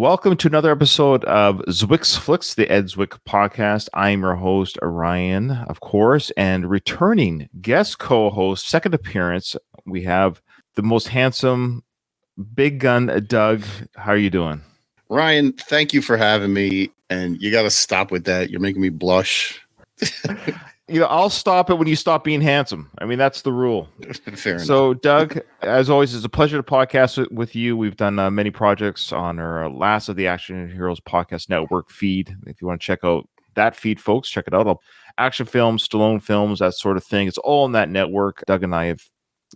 Welcome to another episode of Zwick's Flicks, the Ed Zwick Podcast. I'm your host, Ryan, of course, and returning guest co-host, second appearance, we have the most handsome big gun, Doug. How are you doing? Ryan, thank you for having me, and you got to stop with that. You're making me blush. I'll stop it when you stop being handsome. I mean, that's the rule. Fair enough. So, Doug, as always, it's a pleasure to podcast with you. We've done many projects on our last of the Action Heroes Podcast Network feed. If you want to check out that feed, folks, check it out. Action films, Stallone films, that sort of thing. It's all in that network. Doug and I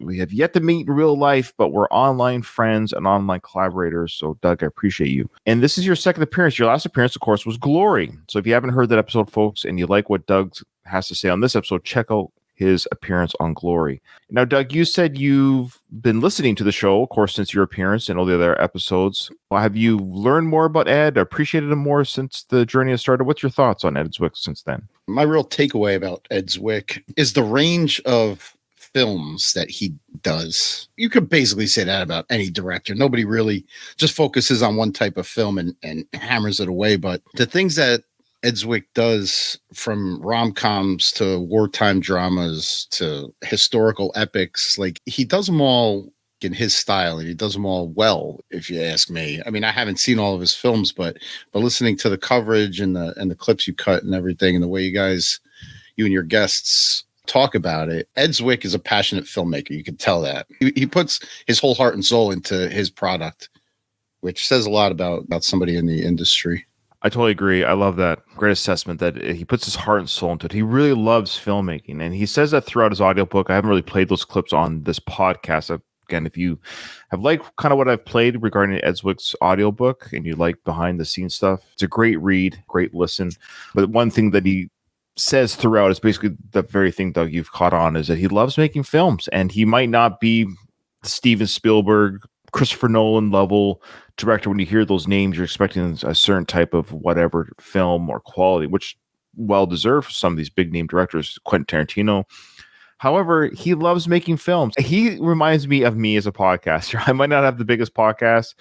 we have yet to meet in real life, but we're online friends and online collaborators. So, Doug, I appreciate you. And this is your second appearance. Your last appearance, of course, was Glory. So if you haven't heard that episode, folks, and you like what Doug has to say on this episode, check out his appearance on Glory. Now, Doug, you said you've been listening to the show, of course, since your appearance and all the other episodes. Well, have you learned more about Ed, appreciated him more since the journey has started? What's your thoughts on Ed Zwick since then? My real takeaway about Ed Zwick is the range of films that he does. You could basically say that about any director. Nobody really just focuses on one type of film and hammers it away. But the things that Ed Zwick does, from rom-coms to wartime dramas to historical epics, like, he does them all in his style, and he does them all well, if you ask me. I mean, I haven't seen all of his films, but listening to the coverage and the clips you cut and everything, and the way you and your guests talk about it, Ed Zwick is a passionate filmmaker. You can tell that. He puts his whole heart and soul into his product, which says a lot about somebody in the industry. I totally agree. I love that. Great assessment that he puts his heart and soul into it. He really loves filmmaking, and he says that throughout his audiobook. I haven't really played those clips on this podcast. Again, if you have liked kind of what I've played regarding Ed Zwick's audiobook and you like behind the scenes stuff, it's a great read, great listen. But one thing that he says throughout is basically the very thing, Doug, you've caught on, is that he loves making films, and he might not be Steven Spielberg, Christopher Nolan level director. When you hear those names, you're expecting a certain type of whatever film or quality, which well deserved for some of these big name directors, Quentin Tarantino. However, he loves making films. He reminds me of me as a podcaster. I might not have the biggest podcast.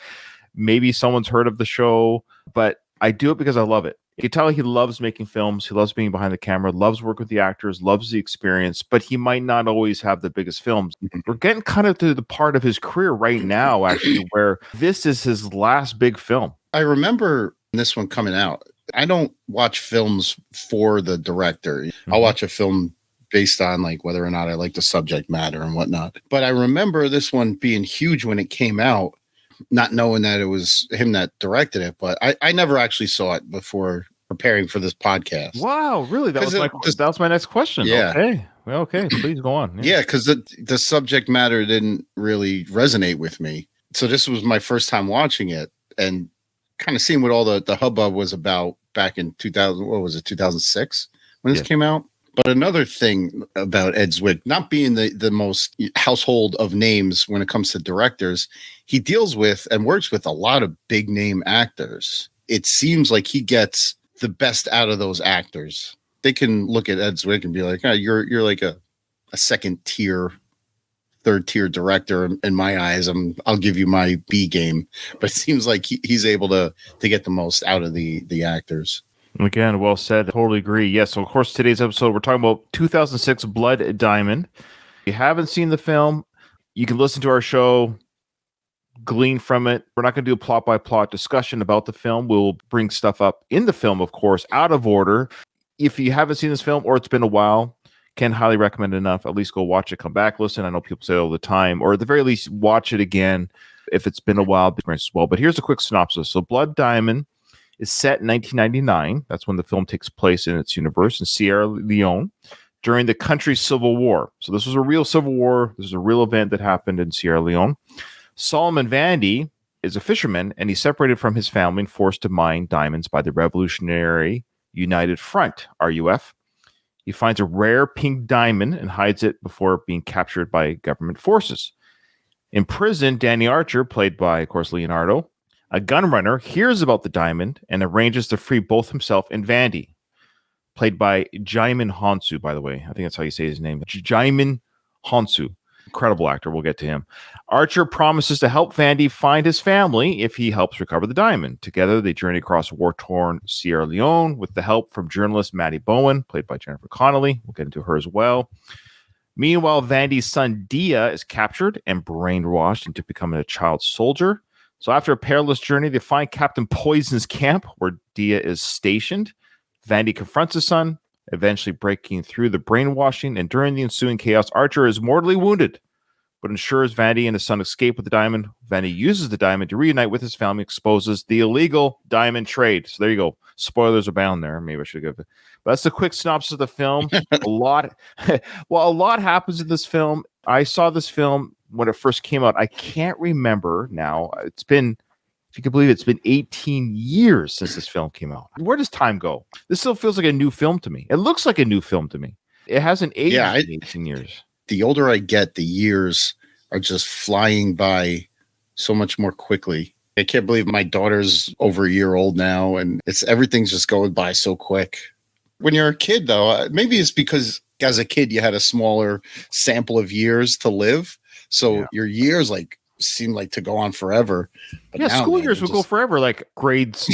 Maybe someone's heard of the show, but I do it because I love it. You can tell he loves making films. He loves being behind the camera, loves working with the actors, loves the experience, but he might not always have the biggest films. We're getting kind of to the part of his career right now, actually, where this is his last big film. I remember this one coming out. I don't watch films for the director. Mm-hmm. I'll watch a film based on like whether or not I like the subject matter and whatnot. But I remember this one being huge when it came out, not knowing that it was him that directed it, but I never actually saw it before preparing for this podcast. Wow, really? That was my next question. Yeah. Okay. Well, okay. Please go on. Yeah, because the subject matter didn't really resonate with me. So this was my first time watching it and kind of seeing what all the hubbub was about back in 2006 when this came out. But another thing about Ed Zwick, not being the most household of names when it comes to directors, he deals with and works with a lot of big name actors. It seems like he gets the best out of those actors. They can look at Ed Zwick and be like, oh, you're like a second tier, third tier director in my eyes. I'll give you my B game. But it seems like he's able to get the most out of the actors. Again, well said. Totally agree. Yes. So, of course, today's episode, we're talking about 2006 Blood Diamond. If you haven't seen the film, you can listen to our show, glean from it. We're not going to do a plot-by-plot discussion about the film. We'll bring stuff up in the film, of course, out of order. If you haven't seen this film or it's been a while, can highly recommend it enough. At least go watch it, come back, listen. I know people say it all the time. Or at the very least, watch it again if it's been a while as well. But here's a quick synopsis. So Blood Diamond is set in 1999. That's when the film takes place in its universe in Sierra Leone during the country's civil war. So this was a real civil war. This is a real event that happened in Sierra Leone. Solomon Vandy is a fisherman, and he's separated from his family and forced to mine diamonds by the Revolutionary United Front, RUF. He finds a rare pink diamond and hides it before being captured by government forces. In prison, Danny Archer, played by, of course, Leonardo, a gunrunner, hears about the diamond and arranges to free both himself and Vandy, played by Djimon Hounsou, by the way. I think that's how you say his name. Djimon Hounsou. Incredible actor. We'll get to him. Archer promises to help Vandy find his family if he helps recover the diamond. Together, they journey across war-torn Sierra Leone with the help from journalist Maddie Bowen, played by Jennifer Connelly. We'll get into her as well. Meanwhile, Vandy's son Dia is captured and brainwashed into becoming a child soldier. So after a perilous journey, they find Captain Poison's camp where Dia is stationed. Vandy confronts his son, eventually breaking through the brainwashing, and during the ensuing chaos, Archer is mortally wounded, but ensures Vandy and his son escape with the diamond. Vandy uses the diamond to reunite with his family, exposes the illegal diamond trade. So there you go. Spoilers abound there. Maybe I should give it. But that's a quick synopsis of the film. a lot happens in this film. I saw this film when it first came out. I can't remember now. It's been, if you can believe it, it's been 18 years since this film came out. Where does time go? This still feels like a new film to me. It looks like a new film to me. It hasn't aged in 18 years. The older I get, the years are just flying by so much more quickly. I can't believe my daughter's over a year old now, and everything's just going by so quick. When you're a kid, though, maybe it's because as a kid you had a smaller sample of years to live, so your years seem like to go on forever. But now, school years would go forever. Like grades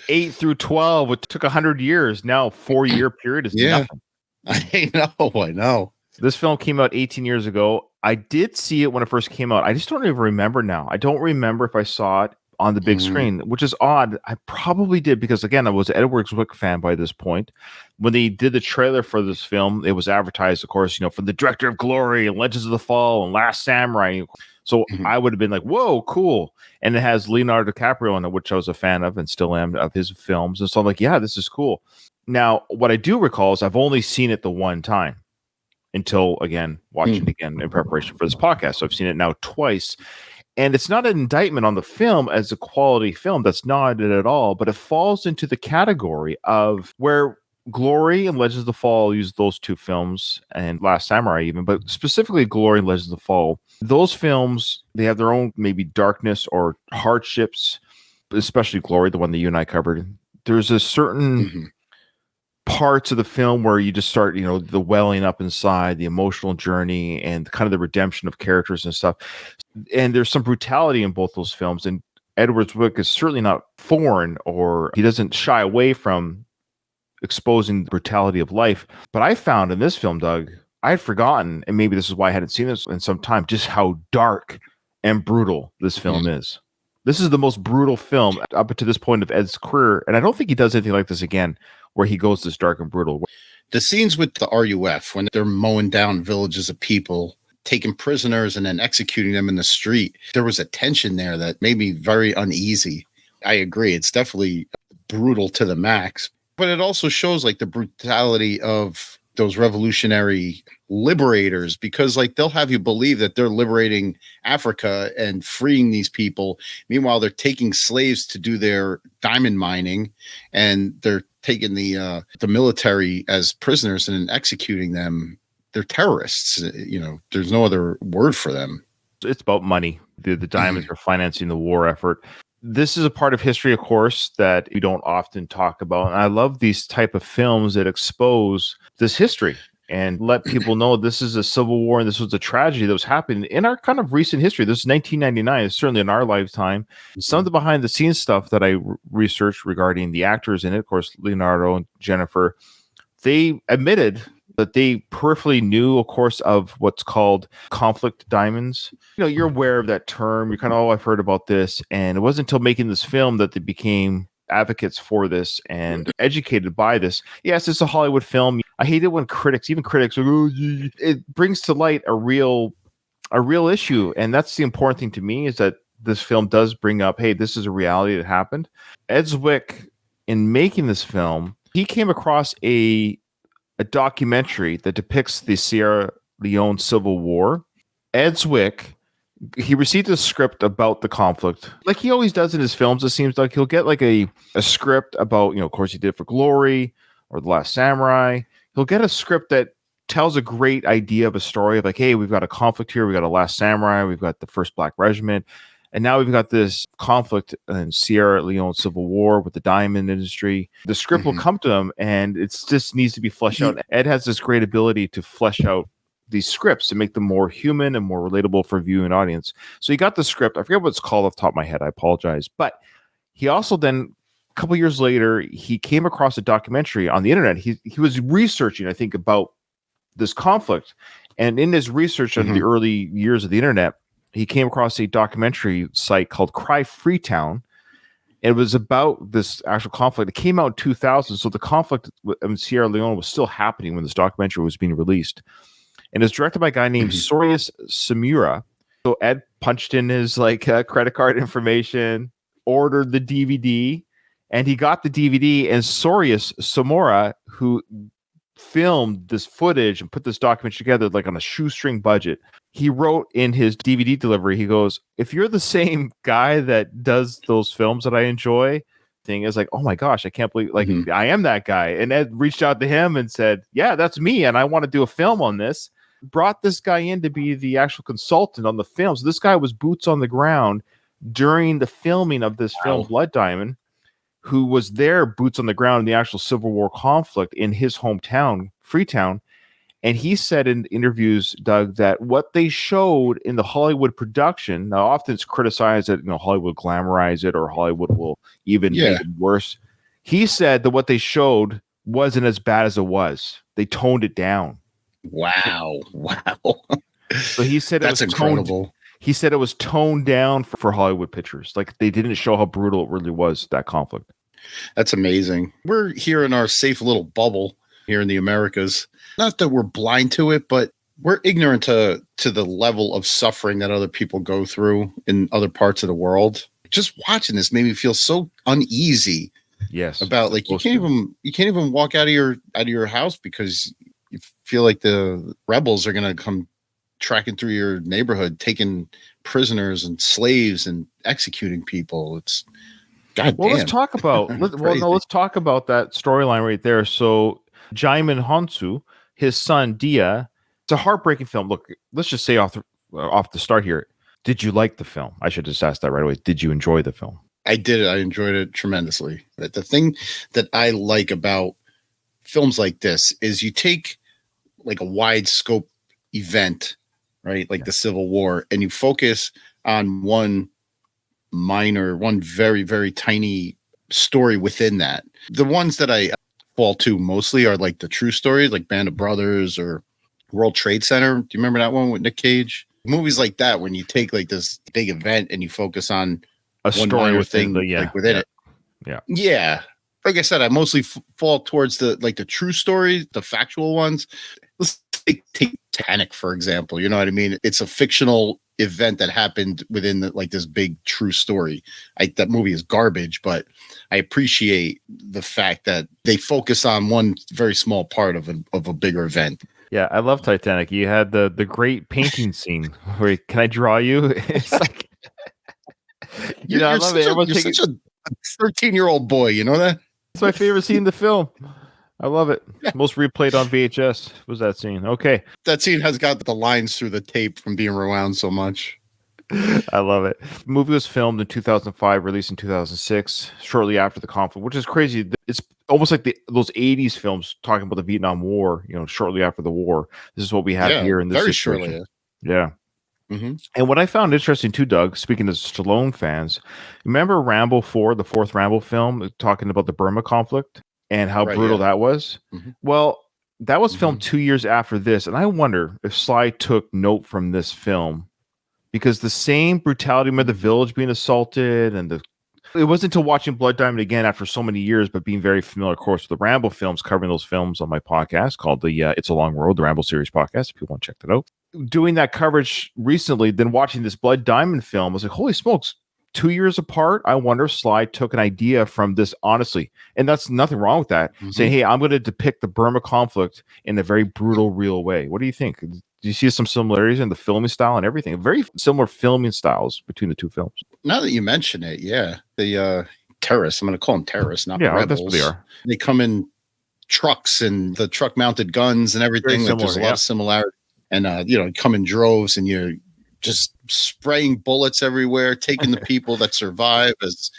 8 through 12, it took 100 years. Now 4-year period is nothing. I know. This film came out 18 years ago. I did see it when it first came out. I just don't even remember now. I don't remember if I saw it on the big screen, which is odd. I probably did because, again, I was an Ed Zwick fan by this point. When they did the trailer for this film, it was advertised, of course, from the director of Glory and Legends of the Fall and Last Samurai. So I would have been like, whoa, cool. And it has Leonardo DiCaprio in it, which I was a fan of and still am of his films. And so I'm like, yeah, this is cool. Now, what I do recall is I've only seen it the one time until, again, watching it again in preparation for this podcast. So I've seen it now twice. And it's not an indictment on the film as a quality film. That's not it at all. But it falls into the category of where Glory and Legends of the Fall use those two films, and Last Samurai even, but specifically Glory and Legends of the Fall. Those films, they have their own maybe darkness or hardships, especially Glory, the one that you and I covered. There's a certain parts of the film where you just start, the welling up inside, the emotional journey, and kind of the redemption of characters and stuff. And there's some brutality in both those films. And Edward's Zwick is certainly not foreign, or he doesn't shy away from exposing the brutality of life. But I found in this film, Doug, I had forgotten, and maybe this is why I hadn't seen this in some time, just how dark and brutal this film is. This is the most brutal film up to this point of Ed's career. And I don't think he does anything like this again, where he goes this dark and brutal. The scenes with the RUF, when they're mowing down villages of people, taking prisoners and then executing them in the street, there was a tension there that made me very uneasy. I agree. It's definitely brutal to the max, but it also shows the brutality of those revolutionary liberators, because they'll have you believe that they're liberating Africa and freeing these people. Meanwhile, they're taking slaves to do their diamond mining, and they're taking the military as prisoners and executing them. They're terrorists. There's no other word for them. It's about money. The diamonds are financing the war effort. This is a part of history, of course, that we don't often talk about. And I love these type of films that expose this history and let people know this is a civil war and this was a tragedy that was happening in our kind of recent history. This is 1999, certainly in our lifetime. Some of the behind the scenes stuff that I researched regarding the actors in it, of course, Leonardo and Jennifer, they admitted that they peripherally knew, of course, of what's called conflict diamonds. You're aware of that term. You're kind of, I've heard about this. And it wasn't until making this film that they became advocates for this and educated by this. Yes, it's a Hollywood film. I hate it when critics, are, it brings to light a real issue. And that's the important thing to me, is that this film does bring up, hey, this is a reality that happened. Ed Zwick, in making this film, he came across a documentary that depicts the Sierra Leone Civil War. Ed Zwick, he received a script about the conflict, like he always does in his films. It seems like he'll get a script about, of course he did for Glory or The Last Samurai. He'll get a script that tells a great idea of a story of hey, we've got a conflict here. We've got a Last Samurai. We've got the First Black Regiment. And now we've got this conflict in Sierra Leone Civil War with the diamond industry. The script will come to him, and it just needs to be fleshed out. Ed has this great ability to flesh out these scripts to make them more human and more relatable for viewing audience. So he got the script. I forget what it's called off the top of my head. I apologize. But he also then, a couple years later, he came across a documentary on the internet. He was researching, I think, about this conflict. And in his research on the early years of the internet, he came across a documentary site called Cry Freetown. It was about this actual conflict. It came out in 2000, so the conflict in Sierra Leone was still happening when this documentary was being released. And it's directed by a guy named Sorius Samura. So Ed punched in his credit card information, ordered the DVD, and he got the DVD. And Sorius Samura, who filmed this footage and put this documentary together on a shoestring budget, he wrote in his DVD delivery, he goes, if you're the same guy that does those films that I enjoy, thing is oh my gosh, I can't believe I am that guy. And Ed reached out to him and said, yeah, that's me, and I want to do a film on this. Brought this guy in to be the actual consultant on the film. So this guy was boots on the ground during the filming of this film, Blood Diamond, who was there boots on the ground in the actual Civil War conflict in his hometown, Freetown. And he said in interviews, Doug, that what they showed in the Hollywood production, now often it's criticized that Hollywood glamorize it or Hollywood will even make it worse. He said that what they showed wasn't as bad as it was. They toned it down. Wow. So he said that's incredible. He said it was toned down for Hollywood pictures. They didn't show how brutal it really was, that conflict. That's amazing. We're here in our safe little bubble here in the Americas. Not that we're blind to it, but we're ignorant to the level of suffering that other people go through in other parts of the world. Just watching this made me feel so uneasy. Yes. About you can't even walk out of your house because you feel like the rebels are going to come tracking through your neighborhood, taking prisoners and slaves and executing people. It's goddamn. Well, let's talk about let's talk about that storyline right there. So Djimon Hounsou, his son Dia, it's a heartbreaking film. Look, let's just say off the start here. Did you like the film? I should just ask that right away. Did you enjoy the film? I did. I enjoyed it tremendously. The thing that I like about films like this is you take a wide scope event, right? The Civil War, and you focus on one very, very tiny story within that. The ones that I fall to mostly are the true stories, like Band of Brothers or World Trade Center. Do you remember that one with Nick Cage? Movies like that, when you take this big event and you focus on a story within within it. Yeah. Like I said, I mostly fall towards the true stories, the factual ones. Let's take Titanic, for example. You know what I mean? It's a fictional event that happened within this big true story. That movie is garbage, but I appreciate the fact that they focus on one very small part of a bigger event. Yeah, I love Titanic. You had the great painting scene where, can I draw you? It's I love it. You're such a 13-year-old boy, you know that? It's my favorite scene in the film. I love it. Most replayed on VHS was that scene. Okay. That scene has got the lines through the tape from being rewound so much. I love it. The movie was filmed in 2005, released in 2006, shortly after the conflict, which is crazy. It's almost like those 80s films talking about the Vietnam War, shortly after the war. This is what we have here in this very situation. Shortly. Yeah. Mm-hmm. And what I found interesting too, Doug, speaking of Stallone fans, remember Rambo 4, the fourth Rambo film, talking about the Burma conflict and how brutal that was? Mm-hmm. Well, that was filmed 2 years after this. And I wonder if Sly took note from this film, because the same brutality of the village being assaulted, and it wasn't until watching Blood Diamond again after so many years, but being very familiar, of course, with the Rambo films, covering those films on my podcast called the It's a Long Road, the Rambo series podcast. If people want to check that out. Doing that coverage recently, then watching this Blood Diamond film, I was like, holy smokes, 2 years apart. I wonder if Sly took an idea from this, honestly, and that's nothing wrong with that. Saying, hey, I'm going to depict the Burma conflict in a very brutal, real way. What do you think? Do you see some similarities in the filming style and everything? Very similar filming styles between the two films. Now that you mention it, yeah, the terrorists, I'm going to call them terrorists, not rebels. That's what they are. They come in trucks and the truck-mounted guns and everything. There's a lot of similarity. And, come in droves, and you're just spraying bullets everywhere, taking the people that survive as,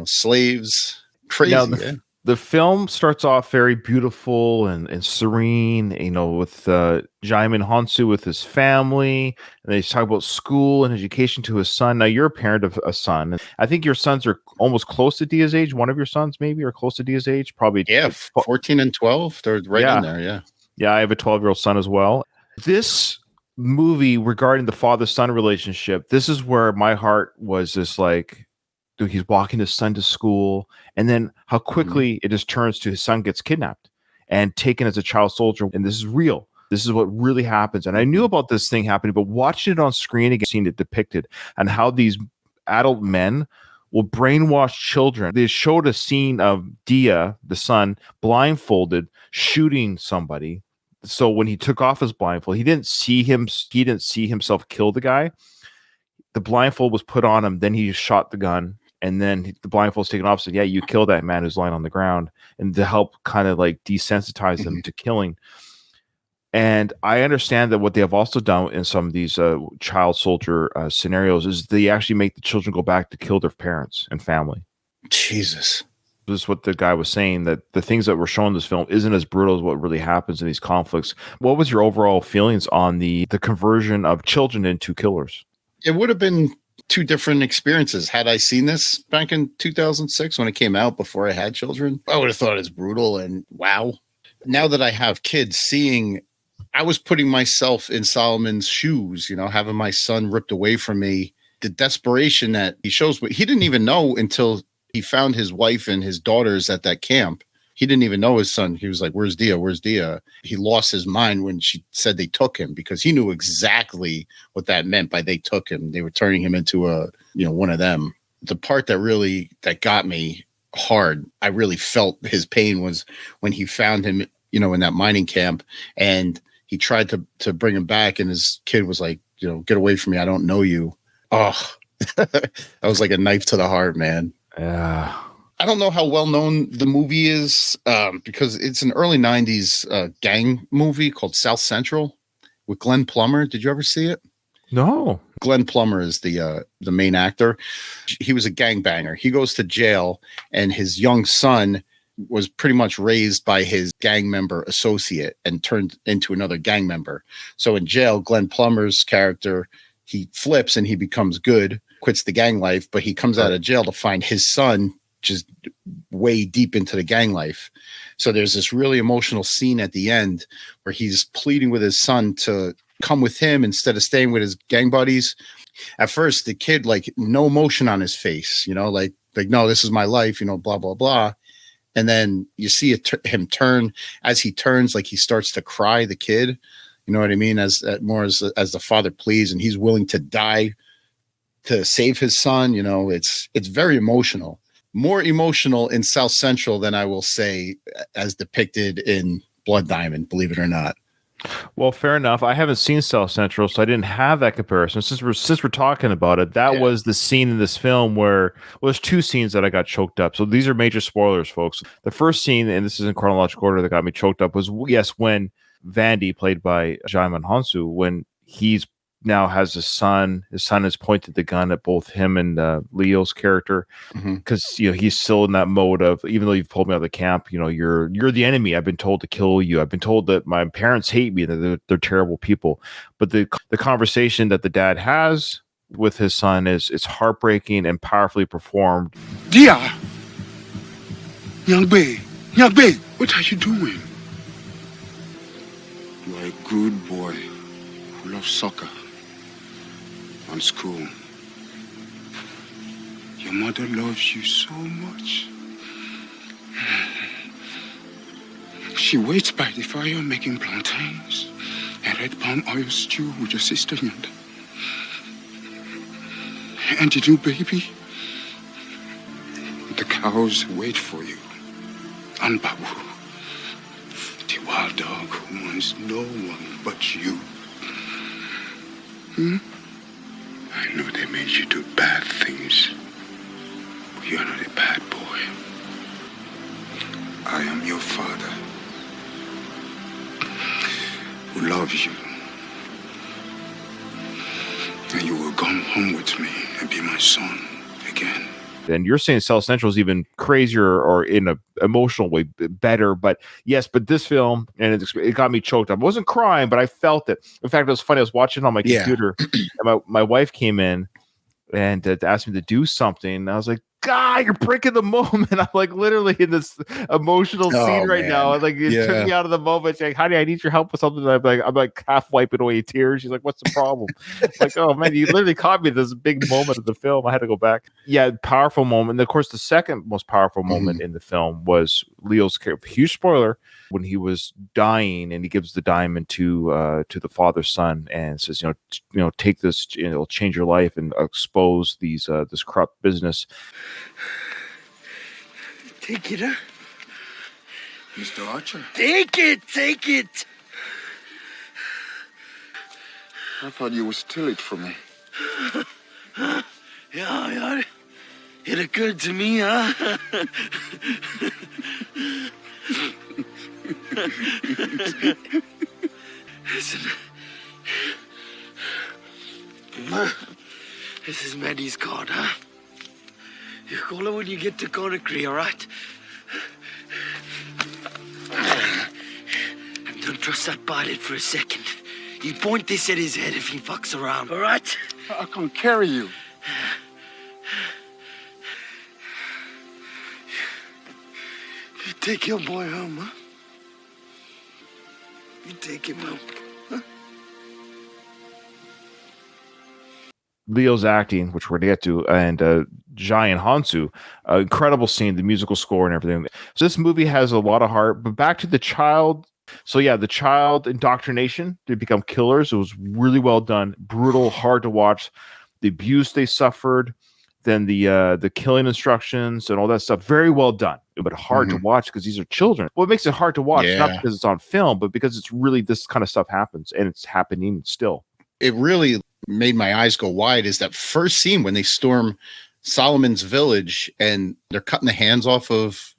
slaves. Crazy. The film starts off very beautiful and serene, with Djimon Hounsou with his family, and they talk about school and education to his son. Now, you're a parent of a son. I think your sons are almost close to Dia's age. One of your sons, maybe, are close to Dia's age. Probably. Yeah, 14 and 12. They're right in there. Yeah. Yeah, I have a 12-year-old son as well. This movie regarding the father-son relationship, this is where my heart was just like, dude, he's walking his son to school, and then how quickly it just turns to his son gets kidnapped and taken as a child soldier. And this is real. This is what really happens. And I knew about this thing happening, but watching it on screen again, seeing it depicted and how these adult men will brainwash children. They showed a scene of Dia, the son, blindfolded, shooting somebody. So when he took off his blindfold, he didn't see himself kill the guy. The blindfold was put on him. Then he shot the gun. And then the blindfold's taken off. Said, "Yeah, you killed that man who's lying on the ground," and to help kind of like desensitize them to killing. And I understand that what they have also done in some of these child soldier scenarios is they actually make the children go back to kill their parents and family. Jesus. This is what the guy was saying, that the things that were shown in this film isn't as brutal as what really happens in these conflicts. What was your overall feelings on the conversion of children into killers? It would have been two different experiences. Had I seen this back in 2006 when it came out before I had children, I would have thought it's brutal and wow. Now that I have kids, I was putting myself in Solomon's shoes, having my son ripped away from me, the desperation that he shows, but he didn't even know until he found his wife and his daughters at that camp. He didn't even know his son. He was like, "Where's Dia? Where's Dia?" He lost his mind when she said they took him, because he knew exactly what that meant by they took him. They were turning him into one of them. The part that got me hard, I really felt his pain, was when he found him, in that mining camp, and he tried to bring him back, and his kid was like, "Get away from me. I don't know you." Oh, that was like a knife to the heart, man. Yeah. I don't know how well known the movie is because it's an early 90s gang movie called South Central with Glenn Plummer. Did you ever see it? No. Glenn Plummer is the main actor. He was a gangbanger. He goes to jail, and his young son was pretty much raised by his gang member associate and turned into another gang member. So in jail, Glenn Plummer's character, he flips and he becomes good, quits the gang life, but he comes out of jail to find his son just way deep into the gang life. So there's this really emotional scene at the end where he's pleading with his son to come with him instead of staying with his gang buddies. At first, the kid, like, no emotion on his face, like, no, this is my life, blah, blah, blah. And then you see him turn. As he turns, like, he starts to cry, the kid, you know what I mean? As the father pleads, and he's willing to die to save his son. It's very emotional. More emotional in South Central than I will say as depicted in Blood Diamond, believe it or not. Well, fair enough. I haven't seen South Central, so I didn't have that comparison. Since we're talking about it, that was the scene in this film where there's two scenes that I got choked up. So these are major spoilers, folks. The first scene, and this is in chronological order, that got me choked up was, when Vandy, played by Djimon Hounsou, when he's now has a son. His son has pointed the gun at both him and Leo's character, because he's still in that mode of, even though you've pulled me out of the camp, you're the enemy. I've been told to kill you. I've been told that my parents hate me, that they're terrible people. But the conversation that the dad has with his son it's heartbreaking and powerfully performed. Dia, young babe, what are you doing? You are a good boy who loves soccer and school. Your mother loves you so much. She waits by the fire making plantains and red palm oil stew with your sister yonder. And the new baby, the cows wait for you. And Babu, the wild dog who wants no one but you. I know they made you do bad things, but you're not a bad boy. I am your father, who loves you. And you will come home with me and be my son again. And you're saying South Central is even crazier or in an emotional way better. But yes, but this film, and it got me choked up. I wasn't crying, but I felt it. In fact, it was funny. I was watching on my computer, and my wife came in and asked me to do something. And I was like, God, you're breaking the moment. I'm like literally in this emotional scene right now. Like it took me out of the moment. She's like, honey, I need your help with something. I'm like half wiping away tears. She's like, what's the problem? Like, oh man, you literally caught me at this big moment of the film. I had to go back. Yeah, powerful moment. And of course, the second most powerful moment in the film was Leo's character. Huge spoiler, when he was dying and he gives the diamond to the father's son and says, take this, it'll change your life and expose these this corrupt business. Take it, huh? Mr. Archer. Take it. I thought you would steal it from me. Yeah. It occurred to me, huh? Listen. This is Maddie's card, huh? You call her when you get to Conakry, all right? And don't trust that pilot for a second. You point this at his head if he fucks around, all right? I can't carry you. You take your boy home, huh? You take him home. Leo's acting, which we're going to get to, and Djimon Hounsou, incredible scene, the musical score and everything. So this movie has a lot of heart, but back to the child. So yeah, the child indoctrination to become killers. It was really well done, brutal, hard to watch. The abuse they suffered, then the killing instructions and all that stuff. Very well done, but hard to watch because these are children. What makes it hard to watch, not because it's on film, but because it's really this kind of stuff happens and it's happening still. It really made my eyes go wide is that first scene when they storm Solomon's village and they're cutting the hands off of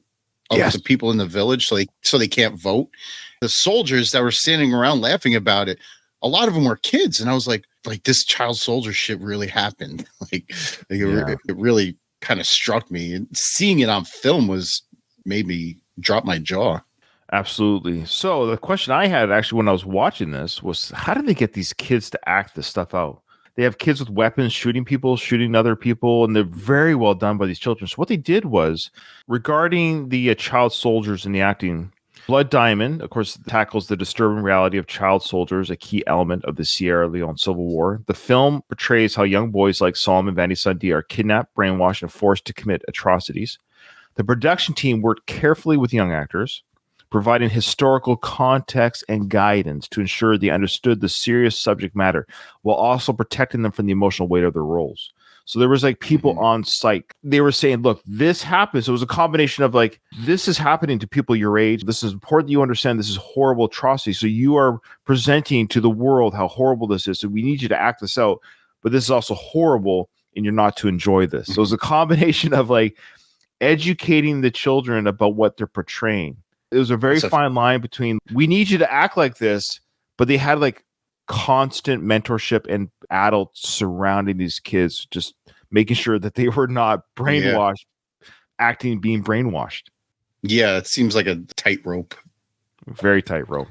the people in the village so they can't vote. The soldiers that were standing around laughing about it, a lot of them were kids, and I was like this child soldier shit really happened. It really kind of struck me, and seeing it on film made me drop my jaw. Absolutely. So the question I had actually when I was watching this was, how did they get these kids to act this stuff out? They have kids with weapons shooting people, shooting other people, and they're very well done by these children. So what they did was, regarding the child soldiers in the acting, Blood Diamond, of course, tackles the disturbing reality of child soldiers, a key element of the Sierra Leone Civil War. The film portrays how young boys like Solomon Vandy are kidnapped, brainwashed, and forced to commit atrocities. The production team worked carefully with young actors, providing historical context and guidance to ensure they understood the serious subject matter while also protecting them from the emotional weight of their roles. So there was people on site. They were saying, look, this happens. It was a combination of this is happening to people your age. This is important that you understand this is horrible atrocity. So you are presenting to the world how horrible this is. So we need you to act this out. But this is also horrible and you're not to enjoy this. So it was a combination of educating the children about what they're portraying. It was a very fine line between we need you to act like this, but they had constant mentorship and adults surrounding these kids, just making sure that they were not brainwashed, being brainwashed. Yeah, it seems like a tightrope. Very tightrope.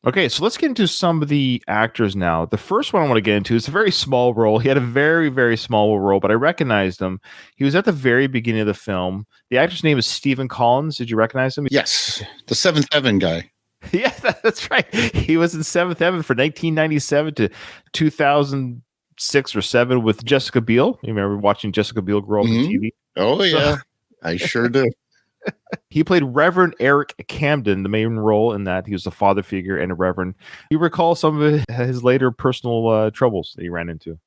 Okay, so let's get into some of the actors now. The first one I want to get into is a very small role. He had a very, very small role, but I recognized him. He was at the very beginning of the film. The actor's name is Stephen Collins. Did you recognize him? Yes, the Seventh Heaven guy. Yeah, that's right. He was in Seventh Heaven from 1997 to 2006 or 7 with Jessica Biel. You remember watching Jessica Biel grow up on TV? Oh, yeah. I sure do. He played Reverend Eric Camden, the main role in that. He was the father figure and a reverend. You recall some of his later personal troubles that he ran into?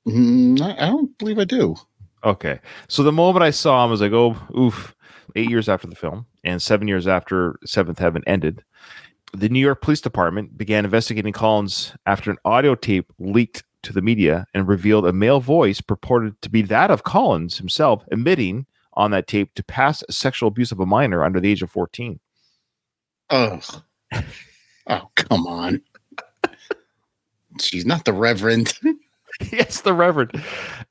I don't believe I do. Okay. So the moment I saw him, I was like, oh, oof. 8 years after the film and 7 years after Seventh Heaven ended, the New York Police Department began investigating Collins after an audio tape leaked to the media and revealed a male voice purported to be that of Collins himself admitting on that tape to past sexual abuse of a minor under the age of 14. Oh, come on. She's not the Reverend. Yes, the Reverend.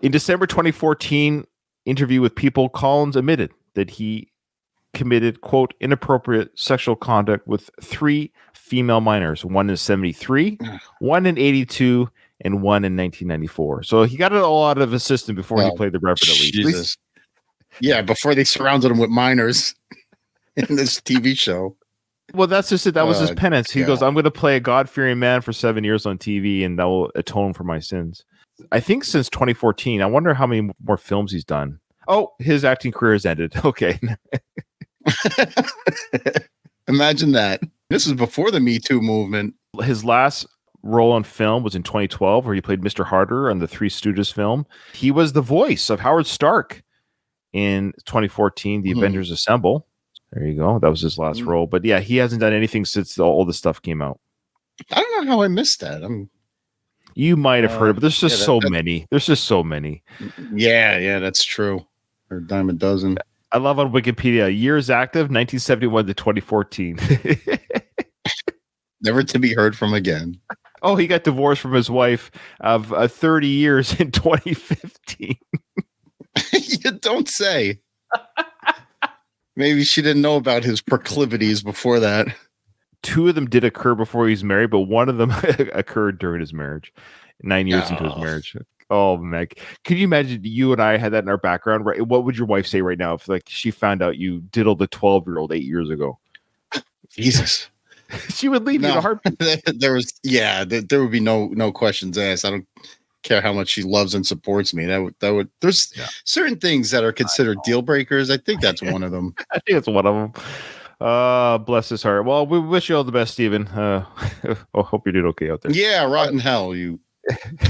In December 2014, interview with People, Collins admitted that he committed, quote, inappropriate sexual conduct with 3 female minors, one in 73, one in 82, and one in 1994. So he got it all out of his system before he played the Reverend, at least. Jesus. Yeah, before they surrounded him with minors in this TV show. Well, that's just it. That was his penance. He goes, I'm going to play a God-fearing man for 7 years on TV, and that will atone for my sins. I think since 2014. I wonder how many more films he's done. Oh, his acting career has ended. Okay. Imagine that. This is before the Me Too movement. His last role on film was in 2012, where he played Mr. Harder on the Three Stooges film. He was the voice of Howard Stark in 2014, The Avengers Assemble. There you go. That was his last role. But yeah, he hasn't done anything since all the stuff came out. I don't know how I missed that. You might have heard it, but there's just so many. There's just so many. Yeah, that's true. Or a dime a dozen. I love on Wikipedia, years active, 1971 to 2014. Never to be heard from again. Oh, he got divorced from his wife of 30 years in 2015. You don't say. Maybe she didn't know about his proclivities before that. 2 of them did occur before he was married, but one of them occurred during his marriage, 9 years into his marriage. Oh, man. Can you imagine you and I had that in our background? Right? What would your wife say right now if like she found out you diddled a 12-year-old 8 years ago? Jesus. She would leave you in a heartbeat. There would be no questions asked. I don't care how much she loves and supports me. That would there's certain things that are considered deal breakers. I think that's one of them. I think it's one of them. Bless his heart. Well, we wish you all the best, Stephen. Hope you did okay out there. Yeah, rotten hell, you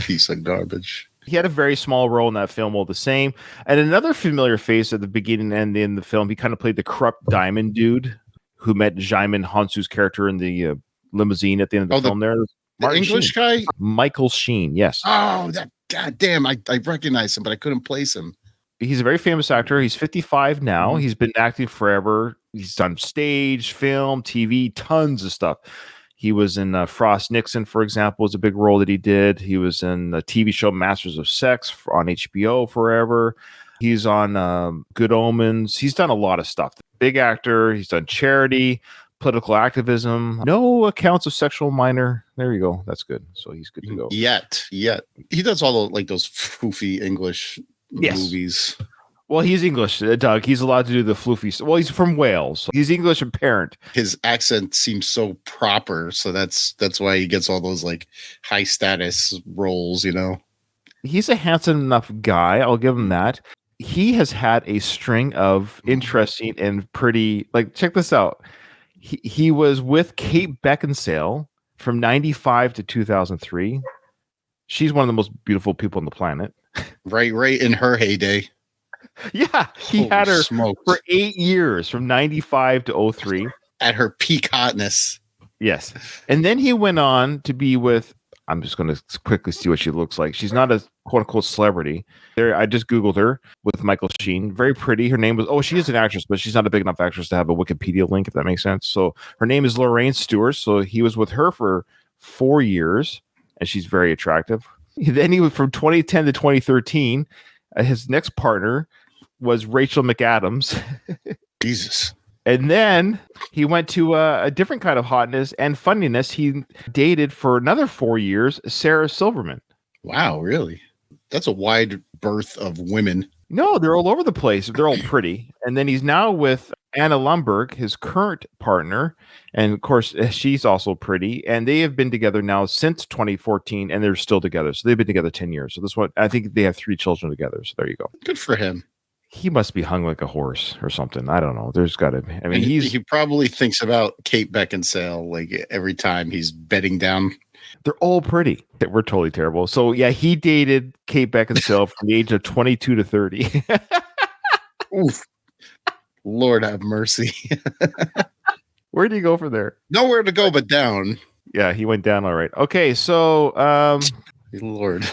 piece of garbage. He had a very small role in that film, all the same. And another familiar face at the beginning and in the film, he kind of played the corrupt diamond dude who met Djimon Hounsou's character in the limousine at the end of the film. The English guy? Michael Sheen, yes. Oh, that goddamn! I recognize him, but I couldn't place him. He's a very famous actor. He's 55 now. He's been acting forever. He's done stage, film, TV, tons of stuff. He was in Frost Nixon, for example, was a big role that he did. He was in the TV show Masters of Sex on HBO forever. He's on Good Omens. He's done a lot of stuff. Big actor. He's done Charity, political activism. No accounts of sexual minor. There you go. That's good. So he's good to go. Yet. He does all those foofy English movies. Well, he's English, Doug. He's allowed to do the floofy. Well, he's from Wales. So he's English and parent. His accent seems so proper, so that's why he gets all those like high status roles, you know. He's a handsome enough guy. I'll give him that. He has had a string of interesting and pretty, like, check this out. He was with Kate Beckinsale from 95 to 2003. She's one of the most beautiful people on the planet. Right in her heyday. Yeah, he had her for 8 years, from 95 to 03. At her peak hotness. Yes. And then he went on to be with, I'm just going to quickly see what she looks like. She's not a quote-unquote celebrity. I just Googled her with Michael Sheen. Very pretty. Her name was, she is an actress, but she's not a big enough actress to have a Wikipedia link, if that makes sense. So her name is Lorraine Stewart. So he was with her for 4 years, and she's very attractive. Then he was from 2010 to 2013. His next partner was Rachel McAdams. Jesus. And then he went to a different kind of hotness and funniness. He dated for another 4 years Sarah Silverman. Wow, really? That's a wide berth of women. No, they're all over the place. They're all pretty. And then he's now with Anna Lumberg, his current partner. And of course, she's also pretty. And they have been together now since 2014, and they're still together. So they've been together 10 years. So this one, I think they have 3 children together. So there you go. Good for him. He must be hung like a horse or something. I don't know. There's got to be. I mean, he probably thinks about Kate Beckinsale like every time he's bedding down. They're all pretty. We're totally terrible. So yeah, he dated Kate Beckinsale from the age of 22 to 30. Oof. Lord have mercy. Where did he go from there? Nowhere to go but down. Yeah, he went down all right. Okay, so Lord.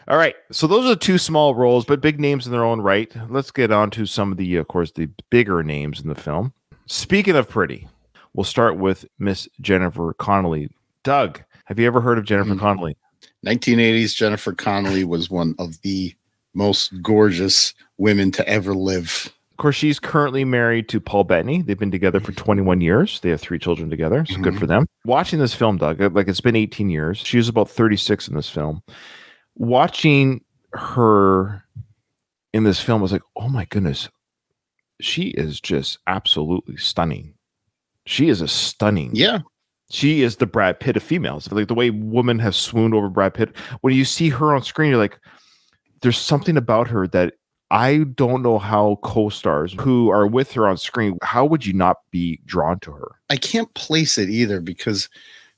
All right, so those are the 2 small roles, but big names in their own right. Let's get on to some of the, of course, the bigger names in the film. Speaking of pretty, we'll start with Miss Jennifer Connelly. Doug, have you ever heard of Jennifer Connelly? 1980s Jennifer Connelly was one of the most gorgeous women to ever live. Of course, she's currently married to Paul Bettany. They've been together for 21 years. They have 3 children together. So good for them. Watching this film, Doug, like it's been 18 years. She was about 36 in this film. Watching her in this film was like, oh my goodness, she is just absolutely stunning. She is a stunning. Yeah. She is the Brad Pitt of females. Like the way women have swooned over Brad Pitt. When you see her on screen, you're like, there's something about her that I don't know how co-stars who are with her on screen, how would you not be drawn to her? I can't place it either because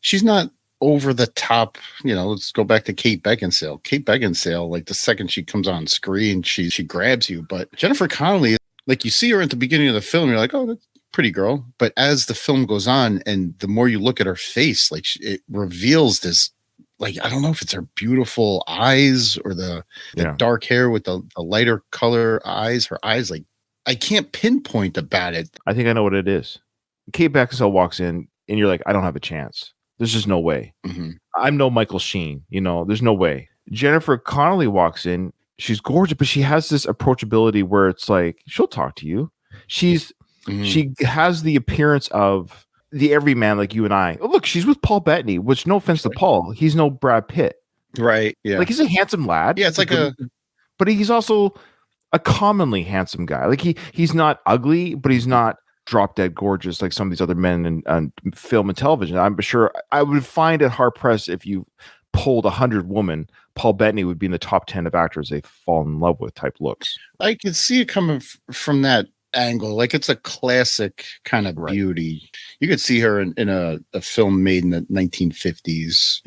she's not over the top. Let's go back to Kate Beckinsale. Kate Beckinsale, like the second she comes on screen, she grabs you. But Jennifer Connelly, like you see her at the beginning of the film, you're like, oh, that's a pretty girl. But as the film goes on and the more you look at her face, like it reveals this, like, I don't know if it's her beautiful eyes or the dark hair with the lighter color eyes. Her eyes, like, I can't pinpoint about it. I think I know what it is. Kate Beckinsale walks in and you're like, I don't have a chance. There's just no way. I'm no Michael Sheen. There's no way. Jennifer Connelly walks in. She's gorgeous, but she has this approachability where it's like, she'll talk to you. She has the appearance of the everyman like you and I. Oh, look, she's with Paul Bettany, which no offense to Paul, he's no Brad Pitt. Right. Yeah. Like he's a handsome lad. Yeah, it's like but he's also a commonly handsome guy. Like he's not ugly, but he's not drop dead gorgeous like some of these other men in film and television. I'm sure I would find it hard pressed if you polled 100 women, Paul Bettany would be in the top 10 of actors they fall in love with type looks. I can see it coming from that angle. Like it's a classic kind of beauty. You could see her in a film made in the 1950s,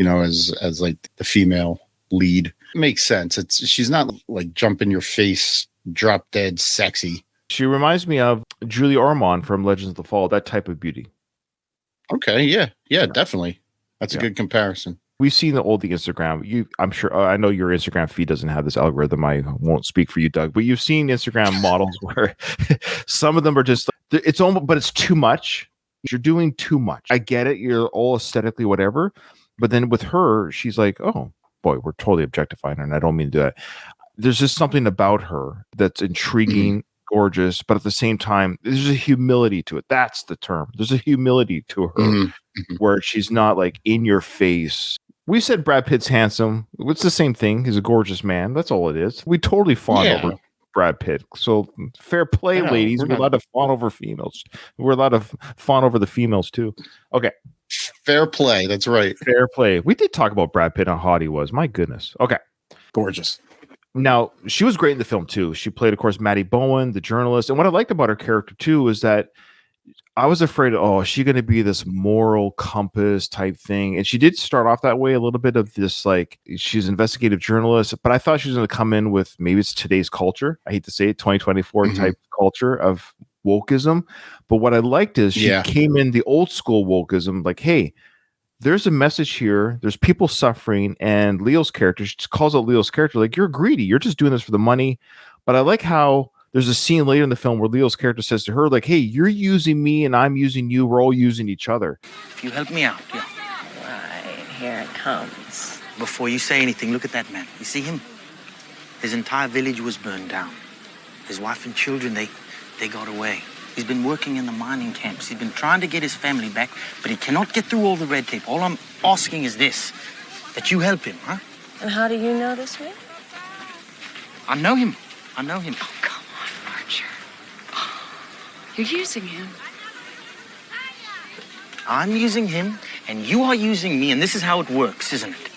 as like the female lead. It makes sense. She's not like jump in your face, drop dead sexy. She reminds me of Julie Ormond from Legends of the Fall, that type of beauty. Okay, yeah, definitely. That's a good comparison. We've seen the old Instagram. I'm sure. I know your Instagram feed doesn't have this algorithm. I won't speak for you, Doug. But you've seen Instagram models where some of them are just. It's almost, but it's too much. You're doing too much. I get it. You're all aesthetically whatever, but then with her, she's like, oh boy, we're totally objectifying her, and I don't mean to do that. There's just something about her that's intriguing, gorgeous, but at the same time, there's a humility to it. That's the term. There's a humility to her where she's not like in your face. We said Brad Pitt's handsome. It's the same thing. He's a gorgeous man. That's all it is. We totally fawn over Brad Pitt. So fair play, ladies. We're allowed to fawn over females. We're allowed to fawn over the females too. Okay. Fair play. That's right. Fair play. We did talk about Brad Pitt and how hot he was. My goodness. Okay. Gorgeous. Now, she was great in the film too. She played, of course, Maddie Bowen, the journalist. And what I liked about her character too is that I was afraid, is she going to be this moral compass type thing? And she did start off that way, a little bit of this, like, she's an investigative journalist, but I thought she was going to come in with maybe it's today's culture. I hate to say it, 2024 type culture of wokeism. But what I liked is she came in the old school wokeism, like, hey, there's a message here. There's people suffering. And Leo's character, she calls out Leo's character, like, you're greedy. You're just doing this for the money. But I like how there's a scene later in the film where Leo's character says to her, like, hey, you're using me and I'm using you. We're all using each other. If you help me out, Right, here it comes. Before you say anything, look at that man. You see him? His entire village was burned down. His wife and children, they got away. He's been working in the mining camps. He's been trying to get his family back, but he cannot get through all the red tape. All I'm asking is this, that you help him, huh? And how do you notice me? I know him. Oh, come on, Archer. You're using him. I'm using him, and you are using me, and this is how it works, isn't it?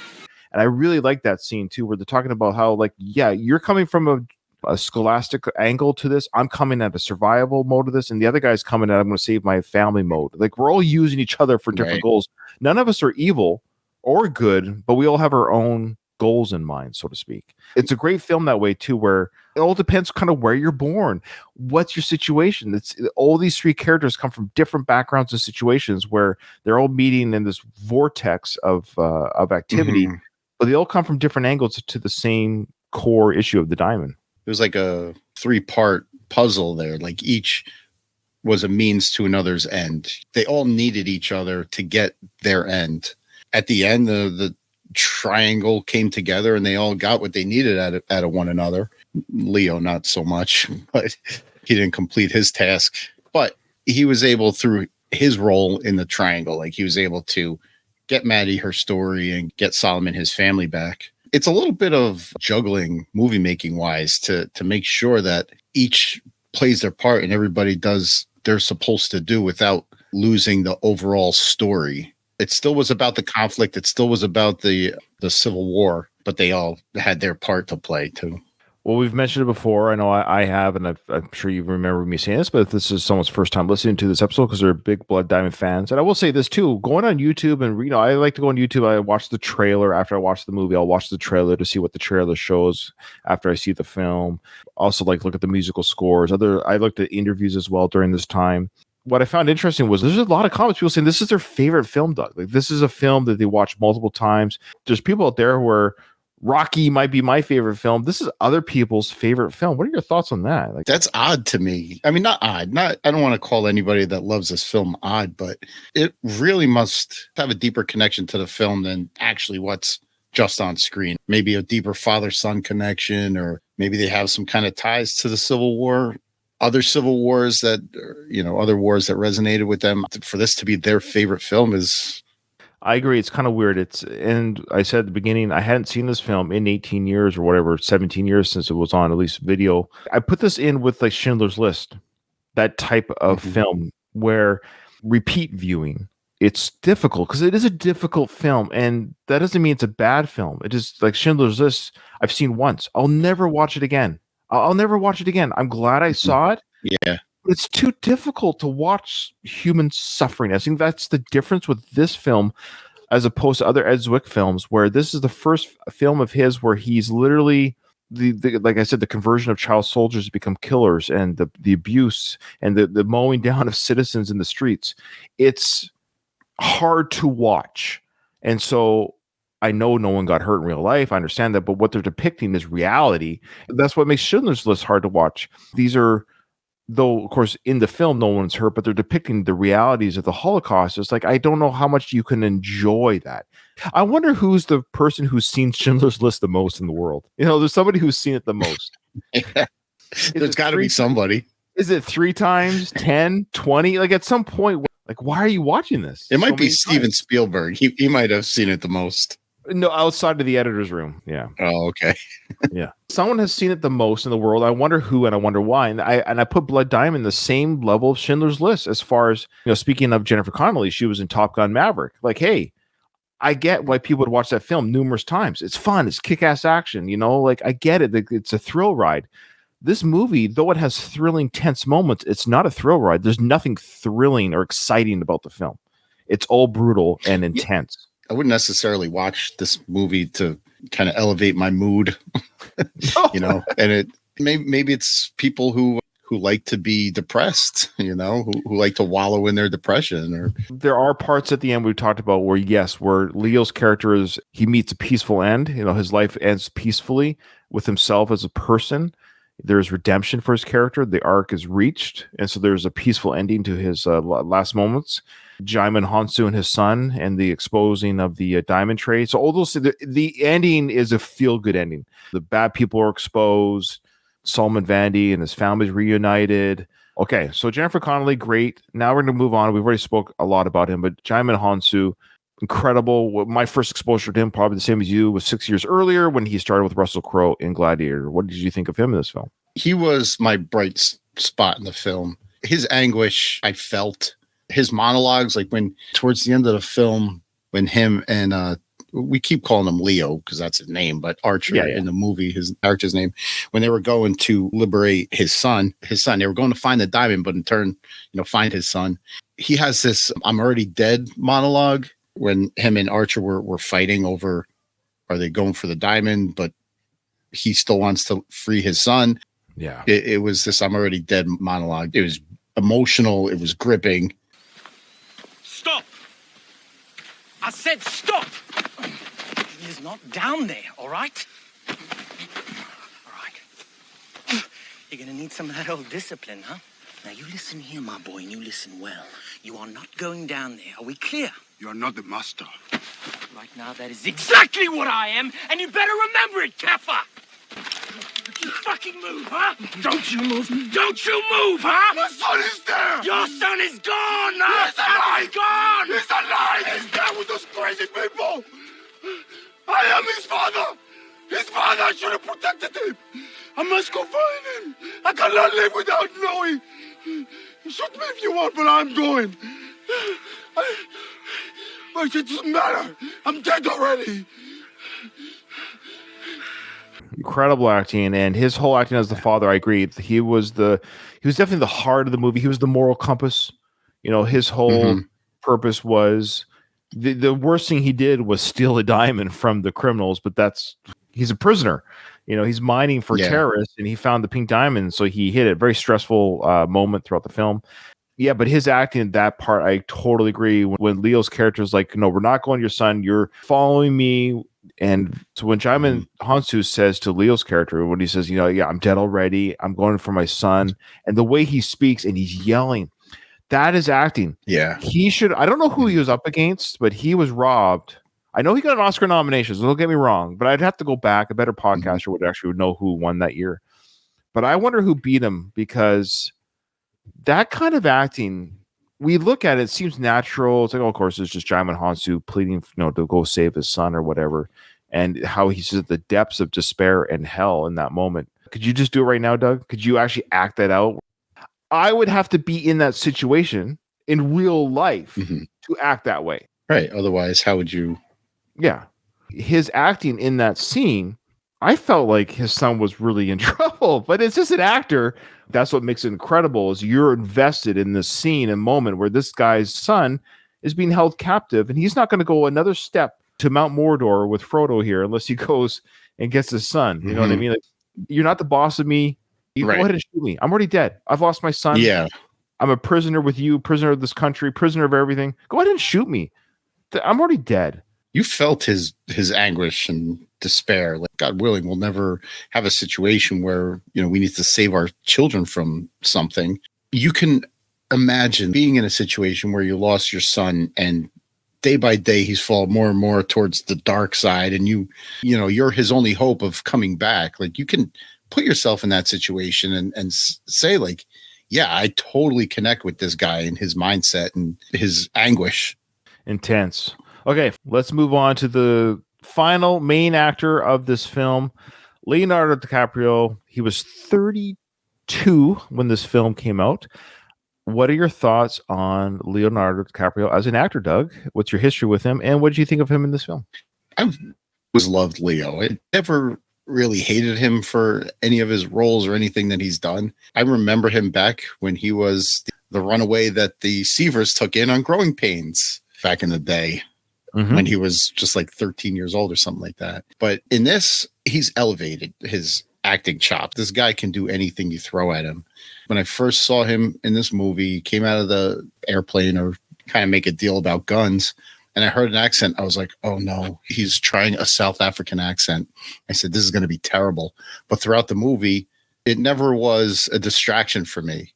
And I really like that scene, too, where they're talking about how, like, yeah, you're coming from a scholastic angle to this. I'm coming at a survival mode of this, and the other guy's coming at I'm going to save my family mode. Like, we're all using each other for different goals. None of us are evil or good, but we all have our own goals in mind, so to speak. It's a great film that way, too, where it all depends kind of where you're born. What's your situation? It's all these three characters come from different backgrounds and situations where they're all meeting in this vortex of activity, but they all come from different angles to the same core issue of the diamond. It was like a 3-part puzzle there. Like each was a means to another's end. They all needed each other to get their end. At the end, the triangle came together and they all got what they needed out of one another. Leo, not so much, but he didn't complete his task. But he was able, through his role in the triangle, like he was able to get Maddie her story and get Solomon his family back. It's a little bit of juggling, movie making wise, to make sure that each plays their part and everybody does they're supposed to do without losing the overall story. It still was about the conflict. It still was about the Civil War, but they all had their part to play too. Well, we've mentioned it before. I know I have, and I'm sure you remember me saying this, but this is someone's first time listening to this episode because they're big Blood Diamond fans. And I will say this too, going on YouTube, and I like to go on YouTube. I watch the trailer after I watch the movie. I'll watch the trailer to see what the trailer shows after I see the film. Also, like look at the musical scores. I looked at interviews as well during this time. What I found interesting was there's a lot of comments, people saying this is their favorite film, Doug. Like this is a film that they watch multiple times. There's people out there where Rocky might be my favorite film. This is other people's favorite film. What are your thoughts on that? Like, that's odd to me. I mean, not odd. I don't want to call anybody that loves this film odd, but it really must have a deeper connection to the film than actually what's just on screen. Maybe a deeper father-son connection, or maybe they have some kind of ties to the Civil War, other Civil Wars that, other wars that resonated with them. For this to be their favorite film is... I agree. It's kind of weird. And I said at the beginning, I hadn't seen this film in 18 years or whatever, 17 years since it was on at least video. I put this in with like Schindler's List, that type of film where repeat viewing, it's difficult because it is a difficult film. And that doesn't mean it's a bad film. It is like Schindler's List. I've seen once. I'll never watch it again. I'll never watch it again. I'm glad I saw it. Yeah. It's too difficult to watch human suffering. I think that's the difference with this film as opposed to other Ed Zwick films, where this is the first film of his where he's literally, like I said, the conversion of child soldiers to become killers, and the abuse and the mowing down of citizens in the streets. It's hard to watch. And so I know no one got hurt in real life. I understand that. But what they're depicting is reality. That's what makes Schindler's List hard to watch. These are... Though, of course, in the film, no one's hurt, but they're depicting the realities of the Holocaust. It's like, I don't know how much you can enjoy that. I wonder who's the person who's seen Schindler's List the most in the world. There's somebody who's seen it the most. There's got to be somebody. Is it 3 times, 10, 20? Like at some point, like, why are you watching this? It might be Steven Spielberg. He might have seen it the most. No, outside of the editor's room. Yeah. Oh, okay. Yeah. Someone has seen it the most in the world. I wonder who and I wonder why. And I put Blood Diamond in the same level of Schindler's List as far as, speaking of Jennifer Connelly, she was in Top Gun Maverick. Like, hey, I get why people would watch that film numerous times. It's fun. It's kick-ass action. Like I get it. It's a thrill ride. This movie, though it has thrilling, tense moments, it's not a thrill ride. There's nothing thrilling or exciting about the film. It's all brutal and intense. I wouldn't necessarily watch this movie to kind of elevate my mood, and it maybe it's people who like to be depressed, who like to wallow in their depression. Or there are parts at the end we talked about where Leo's character he meets a peaceful end. His life ends peacefully with himself as a person. There's redemption for his character. The arc is reached. And so there's a peaceful ending to his last moments. Djimon Hounsou and his son, and the exposing of the diamond trade. So all those, the ending is a feel-good ending. The bad people are exposed. Solomon Vandy and his family's reunited. Okay, so Jennifer Connelly, great. Now we're going to move on. We've already spoke a lot about him, but Djimon Hounsou, incredible. My first exposure to him, probably the same as you, was 6 years earlier when he started with Russell Crowe in Gladiator. What did you think of him in this film? He was my bright spot in the film. His anguish, I felt. His monologues, like when towards the end of the film, when him and we keep calling him Leo because that's his name, but Archer in the movie, his character's name, when they were going to liberate his son, they were going to find the diamond, but in turn, find his son. He has this "I'm already dead" monologue when him and Archer were fighting over, are they going for the diamond, but he still wants to free his son. Yeah, it was this "I'm already dead" monologue. It was emotional. It was gripping. Stop! I said stop! He is not down there, all right? All right. You're gonna need some of that old discipline, huh? Now you listen here, my boy, and you listen well. You are not going down there. Are we clear? You are not the master. Right now, that is exactly what I am, and you better remember it, Keffa! You fucking move, huh? Don't you move. Don't you move, huh? My son is there! Your son is gone, huh? He's alive! He's gone! He's alive! He's there with those crazy people! I am his father! His father! I should have protected him! I must go find him! I cannot live without knowing! Shoot me if you want, but I'm going! But it doesn't matter! I'm dead already! Incredible acting, and his whole acting as the father, I agree. He was definitely the heart of the movie. He was the moral compass. You know, his whole purpose was the worst thing he did was steal a diamond from the criminals, but he's a prisoner. You know, he's mining for terrorists, and he found the pink diamond, so he hit it. Very stressful moment throughout the film. Yeah, but his acting in that part, I totally agree. When Leo's character is like, no, we're not going to your son. You're following me. And so when Djimon Hounsou says to Leo's character, when he says, you know, yeah, I'm dead already, I'm going for my son, and the way he speaks and he's yelling, that is acting. Yeah. I don't know who he was up against, but he was robbed. I know he got an Oscar nomination, so don't get me wrong, but I'd have to go back. A better podcaster would know who won that year. But I wonder who beat him, because that kind of acting, we look at it, seems natural. It's like, oh, of course, it's just Djimon Hounsou pleading, to go save his son or whatever, and how he's at the depths of despair and hell in that moment. Could you just do it right now, Doug? Could you actually act that out? I would have to be in that situation in real life to act that way. Right. Otherwise, how would you? Yeah. His acting in that scene, I felt like his son was really in trouble, but it's just an actor. That's what makes it incredible, is you're invested in this scene and moment where this guy's son is being held captive, and he's not going to go another step to Mount Mordor with Frodo here unless he goes and gets his son. You know what I mean? Like, you're not the boss of me. You go ahead and shoot me. I'm already dead. I've lost my son. Yeah. I'm a prisoner with you, prisoner of this country, prisoner of everything. Go ahead and shoot me. I'm already dead. You felt his anguish and despair. Like, God willing, we'll never have a situation where, we need to save our children from something. You can imagine being in a situation where you lost your son, and day by day he's fallen more and more towards the dark side, and you're his only hope of coming back. Like, you can put yourself in that situation and say, like, yeah, I totally connect with this guy and his mindset and his anguish. Intense. Okay, let's move on to the final main actor of this film, Leonardo DiCaprio. He was 32 when this film came out. What are your thoughts on Leonardo DiCaprio as an actor, Doug? What's your history with him, and what did you think of him in this film? I was loved Leo. I never really hated him for any of his roles or anything that he's done. I remember him back when he was the runaway that the Seavers took in on Growing Pains back in the day. When he was just like 13 years old or something like that. But in this, he's elevated his acting chops. This guy can do anything you throw at him. When I first saw him in this movie, he came out of the airplane or kind of make a deal about guns, and I heard an accent. I was like, oh no, he's trying a South African accent. I said, this is going to be terrible. But throughout the movie, it never was a distraction for me.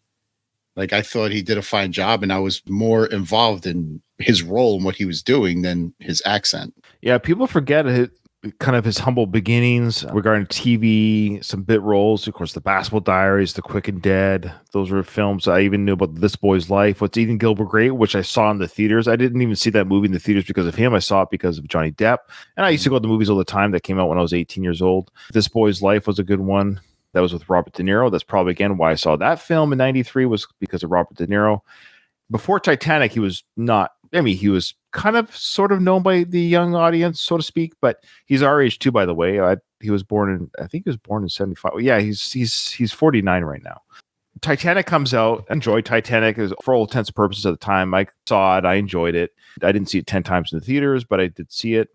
Like, I thought he did a fine job, and I was more involved in his role and what he was doing than his accent. Yeah, people forget his humble beginnings regarding TV, some bit roles. Of course, The Basketball Diaries, The Quick and Dead. Those were films I even knew about. This Boy's Life, What's Eating Gilbert Grape, which I saw in the theaters. I didn't even see that movie in the theaters because of him. I saw it because of Johnny Depp. And I used to go to the movies all the time that came out when I was 18 years old. This Boy's Life was a good one. That was with Robert De Niro. That's probably, again, why I saw that film in 93 was because of Robert De Niro. Before Titanic, he was not, he was kind of sort of known by the young audience, so to speak, but he's our age too, by the way. He was born in 75. Yeah, he's 49 right now. Titanic comes out. I enjoyed Titanic for all intents and purposes at the time. I saw it. I enjoyed it. I didn't see it 10 times in the theaters, but I did see it.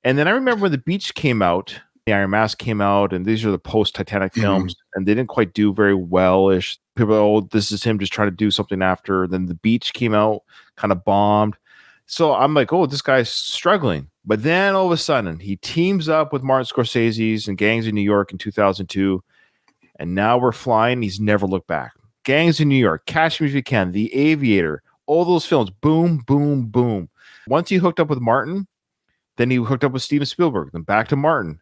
And then I remember when The Beach came out, The Iron Mask came out, and these are the post-Titanic films, and they didn't quite do very well-ish. People are, oh, this is him just trying to do something after. Then The Beach came out, kind of bombed. So I'm like, oh, this guy's struggling. But then all of a sudden, he teams up with Martin Scorsese's and Gangs in New York in 2002, and now we're flying. He's never looked back. Gangs in New York, Catch Me If You Can, The Aviator, all those films, boom, boom, boom. Once he hooked up with Martin, then he hooked up with Steven Spielberg, then back to Martin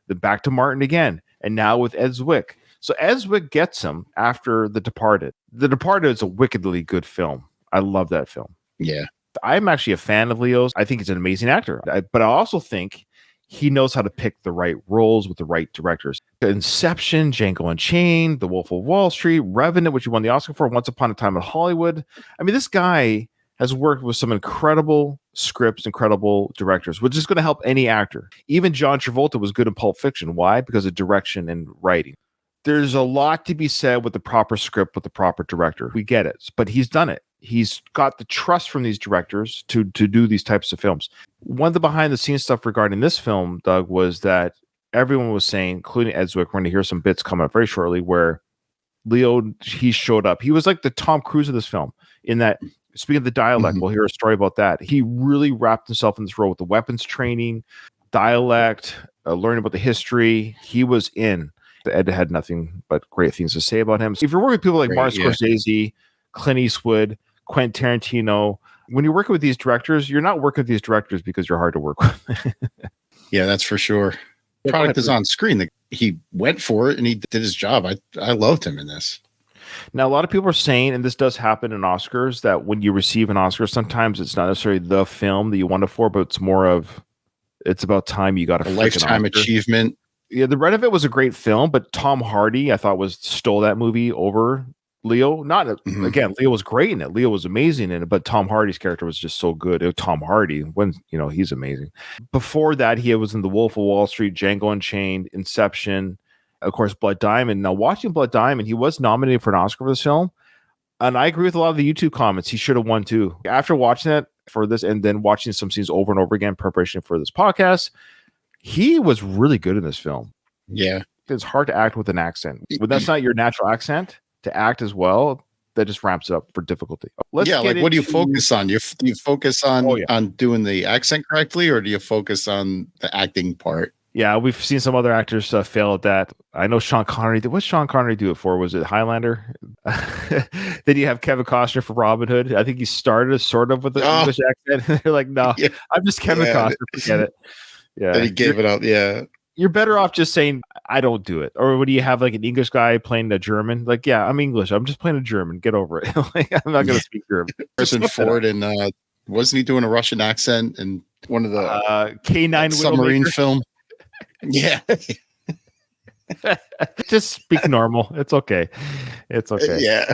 again. and now with Ed Zwick. So Ed Zwick gets him after The Departed. The Departed is a wickedly good film. I love that film. Yeah. I'm actually a fan of Leo's. I think he's an amazing actor. But I also think he knows how to pick the right roles with the right directors. Inception, Django Unchained, The Wolf of Wall Street, Revenant, which he won the Oscar for, Once Upon a Time in Hollywood. I mean, this guy has worked with some incredible scripts, incredible directors, which is going to help any actor. Even John Travolta was good in Pulp Fiction. Why? Because of direction and writing. There's a lot to be said with the proper script, with the proper director. We get it, but he's done it. He's got the trust from these directors to do these types of films. One of the behind the scenes stuff regarding this film, Doug, was that everyone was saying, including Ed Zwick, we're going to hear some bits come up very shortly, where Leo, he showed up. He was like the Tom Cruise of this film in that, speaking of the dialect, we'll hear a story about that. He really wrapped himself in this role with the weapons training, dialect, learning about the history. He was in. Ed had nothing but great things to say about him. So if you're working with people like Martin Scorsese, Clint Eastwood, Quentin Tarantino, when you're working with these directors, you're not working with these directors because you're hard to work with. Yeah, that's for sure. The product is on screen. He went for it and he did his job. I loved him in this. Now, a lot of people are saying, and this does happen in Oscars, that when you receive an Oscar, sometimes it's not necessarily the film that you won it for, but it's more of, it's about time you got a lifetime achievement. Yeah, The Red of It was a great film, but Tom Hardy, I thought, stole that movie over Leo. Again, Leo was great in it. Leo was amazing in it, but Tom Hardy's character was just so good. Tom Hardy, when he's amazing. Before that, he was in The Wolf of Wall Street, Django Unchained, Inception, of course, Blood Diamond. Now, watching Blood Diamond, he was nominated for an Oscar for this film, and I agree with a lot of the YouTube comments. He should have won too. After watching it for this, and then watching some scenes over and over again in preparation for this podcast, he was really good in this film. Yeah. It's hard to act with an accent. When that's not your natural accent, to act as well, that just ramps it up for difficulty. What do you focus on? Do you focus on doing the accent correctly, or do you focus on the acting part? Yeah, we've seen some other actors fail at that. I know Sean Connery. What's Sean Connery do it for? Was it Highlander? Then you have Kevin Costner for Robin Hood. I think he started sort of with an English accent. They're like, no, I'm just Kevin Costner. Forget it. Yeah, and he gave it up. Yeah, you're better off just saying, I don't do it. Or when you have like an English guy playing a German, like, yeah, I'm English. I'm just playing a German. Get over it. Like, I'm not going to speak German. Harrison Ford, and wasn't he doing a Russian accent in one of the K9 submarine film? Yeah. Just speak normal. It's okay. It's okay. Yeah.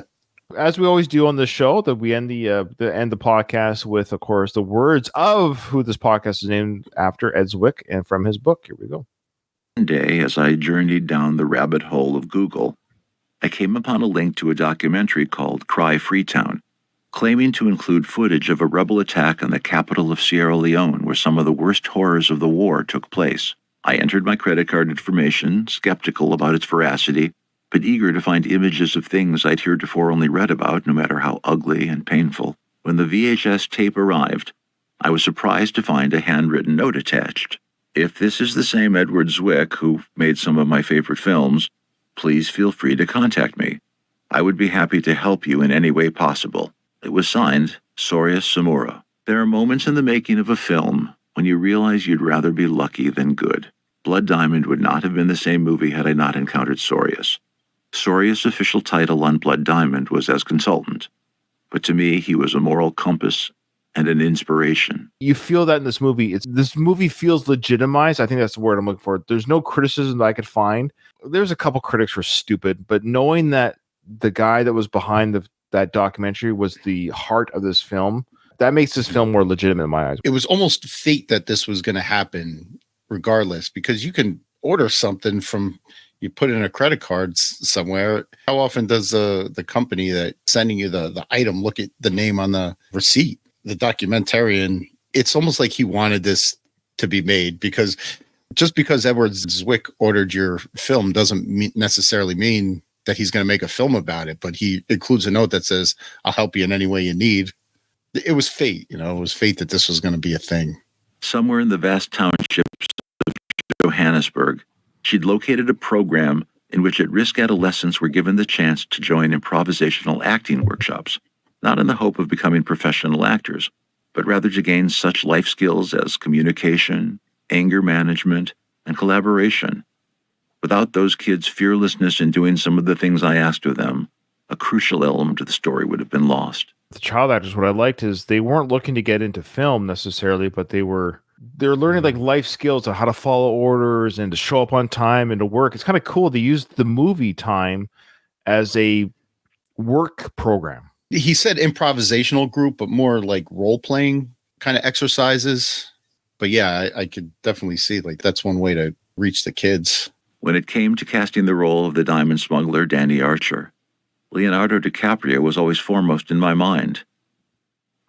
As we always do on the show, that we end the podcast with, of course, the words of who this podcast is named after, Ed Zwick, and from his book. Here we go. One day, as I journeyed down the rabbit hole of Google, I came upon a link to a documentary called Cry Freetown, claiming to include footage of a rebel attack on the capital of Sierra Leone, where some of the worst horrors of the war took place. I entered my credit card information, skeptical about its veracity, but eager to find images of things I'd heretofore only read about, no matter how ugly and painful. When the VHS tape arrived, I was surprised to find a handwritten note attached. If this is the same Edward Zwick who made some of my favorite films, please feel free to contact me. I would be happy to help you in any way possible. It was signed, Soria Samura. There are moments in the making of a film when you realize you'd rather be lucky than good. Blood Diamond would not have been the same movie had I not encountered Soria's. Soria's official title on Blood Diamond was as consultant, but to me, he was a moral compass and an inspiration. You feel that in this movie. This movie feels legitimized. I think that's the word I'm looking for. There's no criticism that I could find. There's a couple critics who are stupid, but knowing that the guy that was behind that documentary was the heart of this film, that makes this film more legitimate in my eyes. It was almost fate that this was going to happen regardless, because you can order something from, you put in a credit card somewhere. How often does the company that sending you the item look at the name on the receipt? The documentarian, it's almost like he wanted this to be made, because just because Edward Zwick ordered your film doesn't necessarily mean that he's going to make a film about it, but he includes a note that says, I'll help you in any way you need. It was fate, it was fate that this was going to be a thing. Somewhere in the vast townships of Johannesburg, she'd located a program in which at-risk adolescents were given the chance to join improvisational acting workshops, not in the hope of becoming professional actors, but rather to gain such life skills as communication, anger management, and collaboration. Without those kids' fearlessness in doing some of the things I asked of them, a crucial element of the story would have been lost. The child actors, what I liked is they weren't looking to get into film necessarily, but they're learning like life skills of how to follow orders and to show up on time and to work. It's kind of cool. They used the movie time as a work program. He said improvisational group, but more like role-playing kind of exercises. But yeah, I could definitely see like that's one way to reach the kids. When it came to casting the role of the diamond smuggler Danny Archer, Leonardo DiCaprio was always foremost in my mind.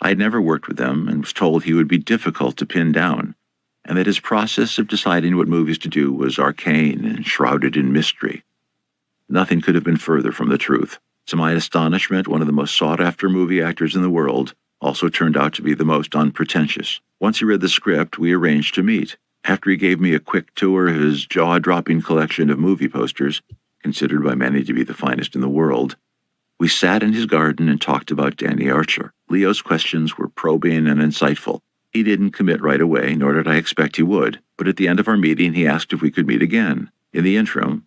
I had never worked with him and was told he would be difficult to pin down, and that his process of deciding what movies to do was arcane and shrouded in mystery. Nothing could have been further from the truth. To my astonishment, one of the most sought-after movie actors in the world also turned out to be the most unpretentious. Once he read the script, we arranged to meet. After he gave me a quick tour of his jaw-dropping collection of movie posters, considered by many to be the finest in the world, we sat in his garden and talked about Danny Archer. Leo's questions were probing and insightful. He didn't commit right away, nor did I expect he would, but at the end of our meeting, he asked if we could meet again. In the interim,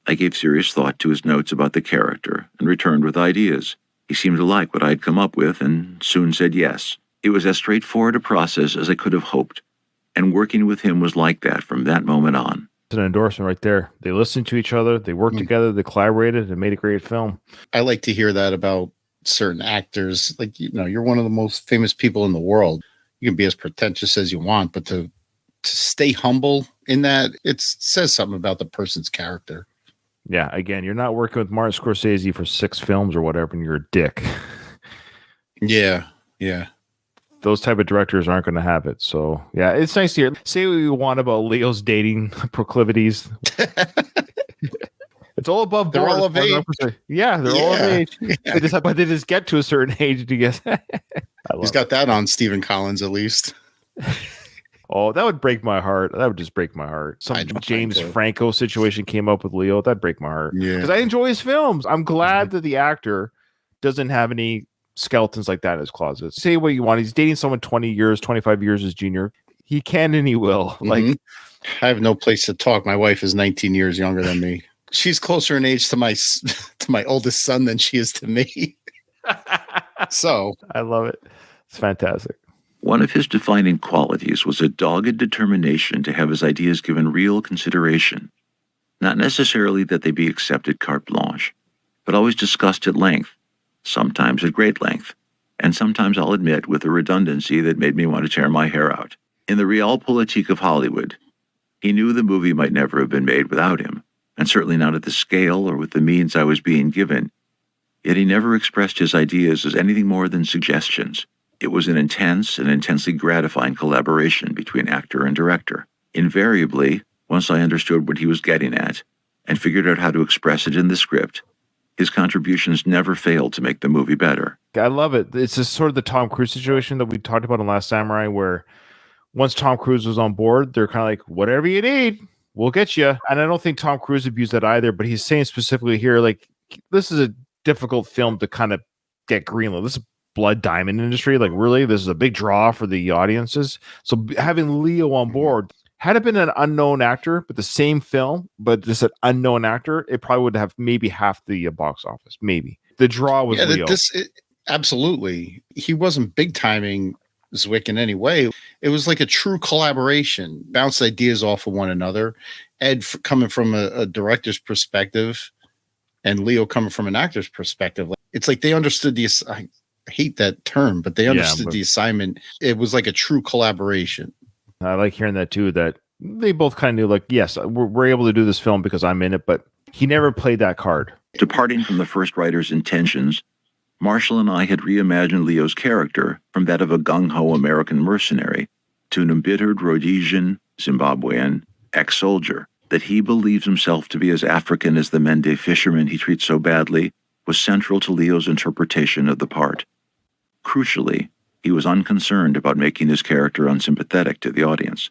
I gave serious thought to his notes about the character and returned with ideas. He seemed to like what I had come up with and soon said yes. It was as straightforward a process as I could have hoped, and working with him was like that from that moment on. It's an endorsement right there. They listened to each other, they worked together, they collaborated, and made a great film. I like to hear that about certain actors. Like, you know, you're one of the most famous people in the world. You can be as pretentious as you want, but to stay humble in that, it says something about the person's character. Yeah, again, you're not working with Martin Scorsese for 6 films or whatever, and you're a dick. Yeah. Those type of directors aren't going to have it. So, yeah, it's nice to hear. Say what you want about Leo's dating proclivities. It's all above board. They're all of age. Yeah, they're all of age. Yeah. They just get to a certain age to get. He's got that on Stephen Collins, at least. Oh, that would break my heart. That would just break my heart. Some James Franco situation came up with Leo. That'd break my heart. Yeah. Because I enjoy his films. I'm glad that the actor doesn't have any skeletons like that in his closet. Say what you want. He's dating someone 20 years, 25 years his junior. He can and he will. Like, I have no place to talk. My wife is 19 years younger than me. She's closer in age to my oldest son than she is to me. So I love it. It's fantastic. One of his defining qualities was a dogged determination to have his ideas given real consideration. Not necessarily that they be accepted carte blanche, but always discussed at length, sometimes at great length, and sometimes, I'll admit, with a redundancy that made me want to tear my hair out. In the realpolitik of Hollywood, he knew the movie might never have been made without him, and certainly not at the scale or with the means I was being given. Yet he never expressed his ideas as anything more than suggestions. It was an intense and intensely gratifying collaboration between actor and director. Invariably, once I understood what he was getting at and figured out how to express it in the script, his contributions never failed to make the movie better. I love it. It's just sort of the Tom Cruise situation that we talked about in Last Samurai, where once Tom Cruise was on board, they're kind of like, whatever you need, we'll get you. And I don't think Tom Cruise abused that either, but he's saying specifically here, like, this is a difficult film to kind of get greenlit. This is Blood Diamond industry. Like, really, this is a big draw for the audiences. So having Leo on board, had it been an unknown actor, but the same film, but just an unknown actor, it probably would have maybe half the box office. Maybe the draw was Leo. Absolutely. He wasn't big timing Zwick in any way. It was like a true collaboration, bounced ideas off of one another. Ed coming from a director's perspective, and Leo coming from an actor's perspective. It's like they understood I hate that term, but they understood the assignment. It was like a true collaboration. I like hearing that too, that they both kind of knew, like, yes, we're able to do this film because I'm in it, but he never played that card. Departing from the first writer's intentions, Marshall and I had reimagined Leo's character from that of a gung-ho American mercenary to an embittered Rhodesian, Zimbabwean ex-soldier. That he believes himself to be as African as the Mende fishermen he treats so badly was central to Leo's interpretation of the part. Crucially, he was unconcerned about making his character unsympathetic to the audience.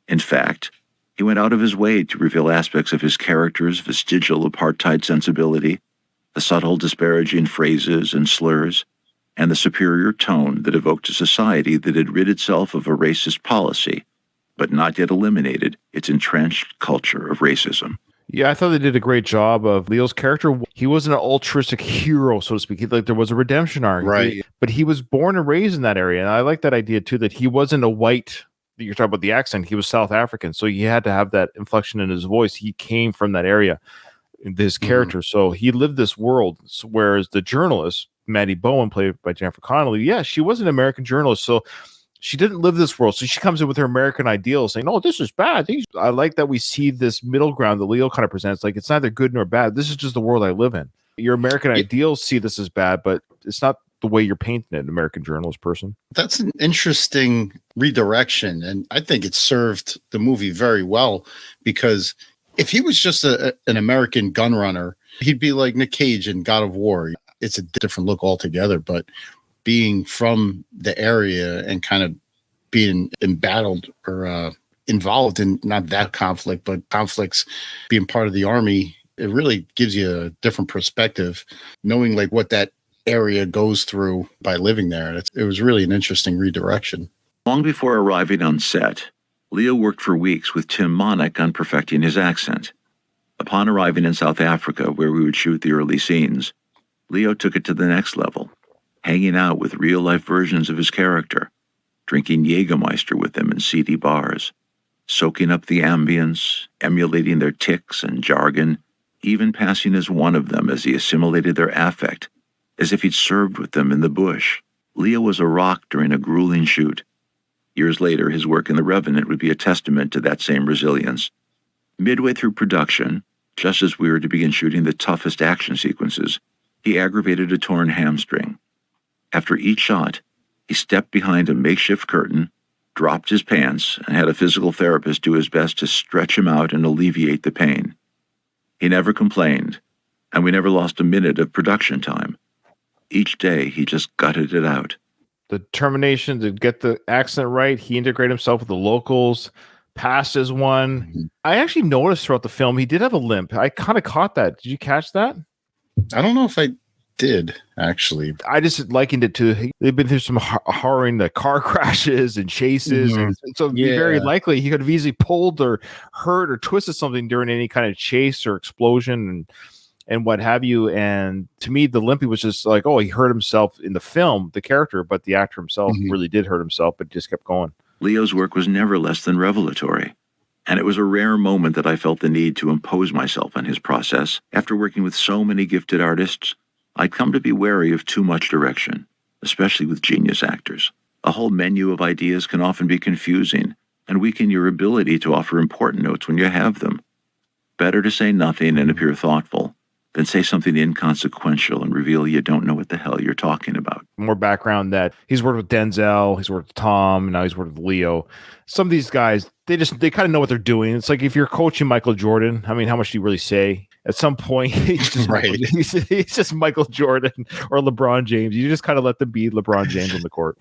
In fact, he went out of his way to reveal aspects of his character's vestigial apartheid sensibility, the subtle disparaging phrases and slurs, and the superior tone that evoked a society that had rid itself of a racist policy, but not yet eliminated its entrenched culture of racism. Yeah, I thought they did a great job of Leo's character. He wasn't an altruistic hero, so to speak. Like there was a redemption arc, Right. But he was born and raised in that area, and I like that idea too. That he wasn't a white. You're talking about the accent. He was South African, so he had to have that inflection in his voice. He came from that area. This character, so he lived this world. Whereas the journalist Maddie Bowen, played by Jennifer Connelly, yeah, she was an American journalist, so she didn't live this world. So she comes in with her American ideals saying, oh, this is bad. I like that we see this middle ground that Leo kind of presents. Like, it's neither good nor bad. This is just the world I live in. Your American ideals see this as bad, but it's not the way you're painting it, an American journalist person. That's an interesting redirection. And I think it served the movie very well, because if he was just an American gun runner, he'd be like Nick Cage in God of War. It's a different look altogether, but being from the area and kind of being embattled or involved in not that conflict, but conflicts, being part of the army, it really gives you a different perspective, knowing like what that area goes through by living there. It was really an interesting redirection. Long before arriving on set, Leo worked for weeks with Tim Monick on perfecting his accent. Upon arriving in South Africa, where we would shoot the early scenes, Leo took it to the next level, hanging out with real-life versions of his character, drinking Jägermeister with them in seedy bars, soaking up the ambience, emulating their tics and jargon, even passing as one of them as he assimilated their affect, as if he'd served with them in the bush. Leo was a rock during a grueling shoot. Years later, his work in The Revenant would be a testament to that same resilience. Midway through production, just as we were to begin shooting the toughest action sequences, he aggravated a torn hamstring. After each shot, he stepped behind a makeshift curtain, dropped his pants, and had a physical therapist do his best to stretch him out and alleviate the pain. He never complained, and we never lost a minute of production time. Each day, he just gutted it out. The determination to get the accent right, he integrated himself with the locals, passed as one. Mm-hmm. I actually noticed throughout the film, he did have a limp. I kind of caught that. Did you catch that? I don't know if I did, actually. I just likened it to, they've been through some harrowing the car crashes and chases. Mhm. And so it'd be very likely he could have easily pulled or hurt or twisted something during any kind of chase or explosion and what have you. And to me, the limpy was just like, oh, he hurt himself in the film, the character, but the actor himself really did hurt himself, but just kept going. Leo's work was never less than revelatory, and it was a rare moment that I felt the need to impose myself on his process. After working with so many gifted artists, I'd come to be wary of too much direction, especially with genius actors. A whole menu of ideas can often be confusing and weaken your ability to offer important notes when you have them. Better to say nothing and appear thoughtful than say something inconsequential and reveal you don't know what the hell you're talking about. More background that he's worked with Denzel, he's worked with Tom, and now he's worked with Leo. Some of these guys, they kind of know what they're doing. It's like if you're coaching Michael Jordan, I mean, how much do you really say? At some point, he's just he's just Michael Jordan or LeBron James. You just kind of let them be LeBron James on the court.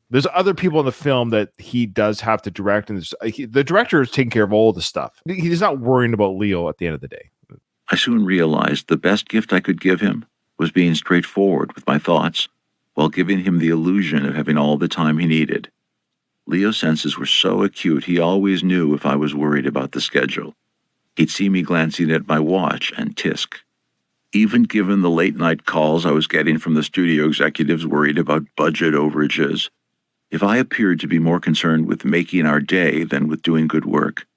There's other people in the film that he does have to direct, and the director is taking care of all the stuff. He's not worrying about Leo at the end of the day. I soon realized the best gift I could give him was being straightforward with my thoughts while giving him the illusion of having all the time he needed. Leo's senses were so acute, he always knew if I was worried about the schedule. He'd see me glancing at my watch and tisk. Even given the late-night calls I was getting from the studio executives worried about budget overages, if I appeared to be more concerned with making our day than with doing good work,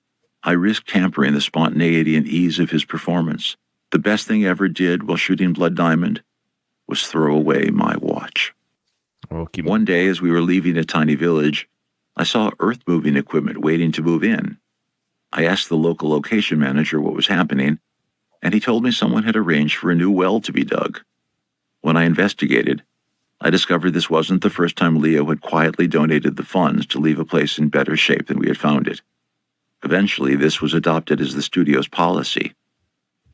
I risked tampering the spontaneity and ease of his performance. The best thing I ever did while shooting Blood Diamond was throw away my watch. One day, as we were leaving a tiny village, I saw earth-moving equipment waiting to move in. I asked the local location manager what was happening, and he told me someone had arranged for a new well to be dug. When I investigated, I discovered this wasn't the first time Leo had quietly donated the funds to leave a place in better shape than we had found it. Eventually, this was adopted as the studio's policy.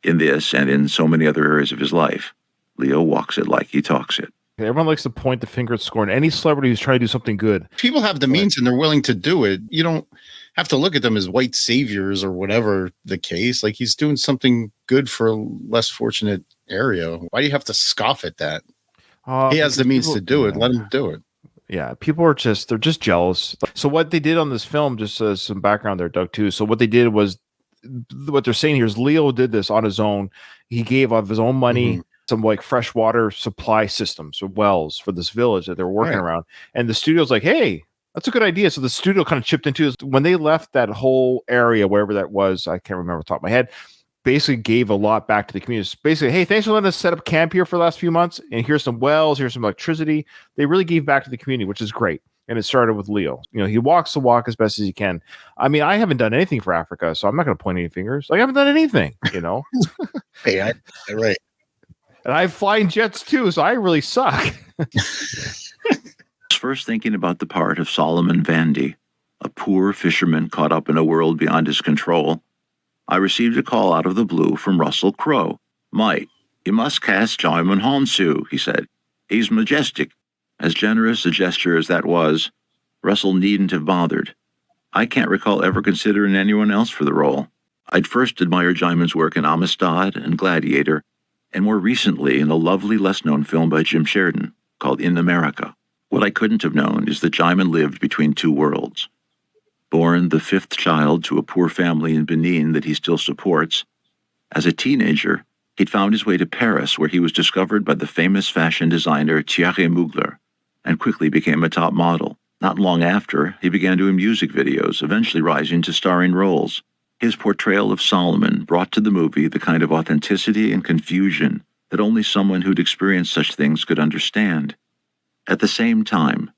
In this and in so many other areas of his life, Leo walks it like he talks it. Everyone likes to point the finger at scorn. Any celebrity who's trying to do something good. People have the means and they're willing to do it. You don't have to look at them as white saviors or whatever the case. Like, he's doing something good for a less fortunate area. Why do you have to scoff at that? He has the means to do it. Let him do it. Yeah, people are they're just jealous. So what they did on this film, just as some background there, Doug, too. So what they did was what they're saying here is Leo did this on his own. He gave of his own money some like freshwater supply systems or wells for this village that they're working around. And the studio's like, hey, that's a good idea. So the studio kind of chipped into this. When they left that whole area, wherever that was, I can't remember off the top of my head, basically gave a lot back to the community. Basically, hey, thanks for letting us set up camp here for the last few months. And here's some wells, here's some electricity. They really gave back to the community, which is great. And it started with Leo. You know, he walks the walk as best as he can. I mean, I haven't done anything for Africa, so I'm not going to point any fingers. Like, I haven't done anything, you know? Hey, right. And I have flying jets too, so I really suck. First thinking about the part of Solomon Vandy, a poor fisherman caught up in a world beyond his control, I received a call out of the blue from Russell Crowe. Mike, you must cast Djimon Hounsou, he said. He's majestic. As generous a gesture as that was, Russell needn't have bothered. I can't recall ever considering anyone else for the role. I'd first admired Djimon's work in Amistad and Gladiator, and more recently in a lovely, less-known film by Jim Sheridan called In America. What I couldn't have known is that Djimon lived between two worlds. Born the fifth child to a poor family in Benin that he still supports, as a teenager, he'd found his way to Paris, where he was discovered by the famous fashion designer Thierry Mugler, and quickly became a top model. Not long after, he began doing music videos, eventually rising to starring roles. His portrayal of Solomon brought to the movie the kind of authenticity and confusion that only someone who'd experienced such things could understand. At the same time,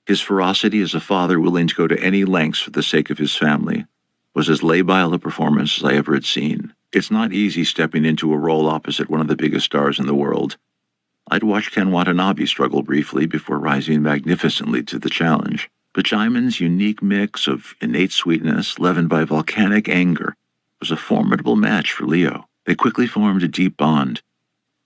his ferocity as a father willing to go to any lengths for the sake of his family was as labile a performance as I ever had seen. It's not easy stepping into a role opposite one of the biggest stars in the world. I'd watched Ken Watanabe struggle briefly before rising magnificently to the challenge. But Djimon's unique mix of innate sweetness, leavened by volcanic anger, was a formidable match for Leo. They quickly formed a deep bond.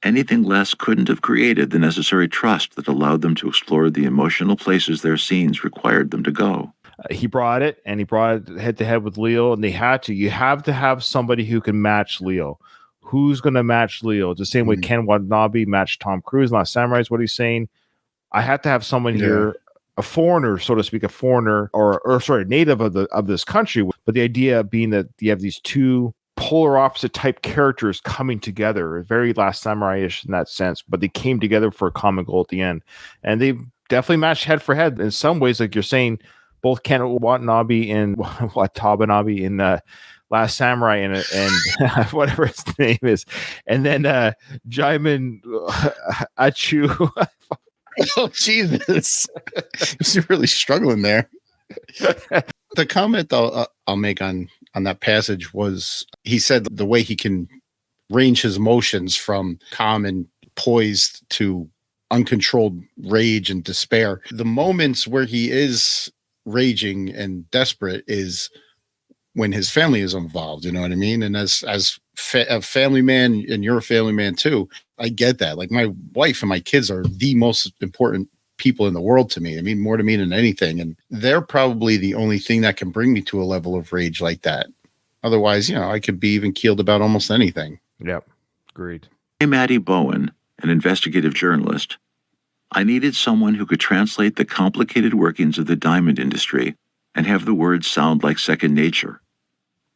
Anything less couldn't have created the necessary trust that allowed them to explore the emotional places their scenes required them to go. He brought it, and he brought it head-to-head with Leo, and they had to. You have to have somebody who can match Leo. Who's going to match Leo? The same way Ken Watanabe matched Tom Cruise. Last Samurai is what he's saying. I have to have someone here, a foreigner, so to speak, a foreigner, or sorry, native of this country. But the idea being that you have these two polar opposite type characters coming together, very Last Samurai-ish in that sense, but they came together for a common goal at the end. And they definitely matched head for head in some ways, like you're saying, both Ken Watanabe and Watanabe in Last Samurai and whatever his name is. And then Djimon Hounsou. Oh, Jesus. He's really struggling there. The comment I'll make on that passage was, he said the way he can range his emotions from calm and poised to uncontrolled rage and despair. The moments where he is raging and desperate is when his family is involved, you know what I mean? And as a family man, and you're a family man too, I get that. Like, my wife and my kids are the most important people in the world to me. I mean, more to me than anything. And they're probably the only thing that can bring me to a level of rage like that. Otherwise, you know, I could be even keeled about almost anything. Yep. Agreed. Hey, Maddie Bowen, an investigative journalist. I needed someone who could translate the complicated workings of the diamond industry and have the words sound like second nature.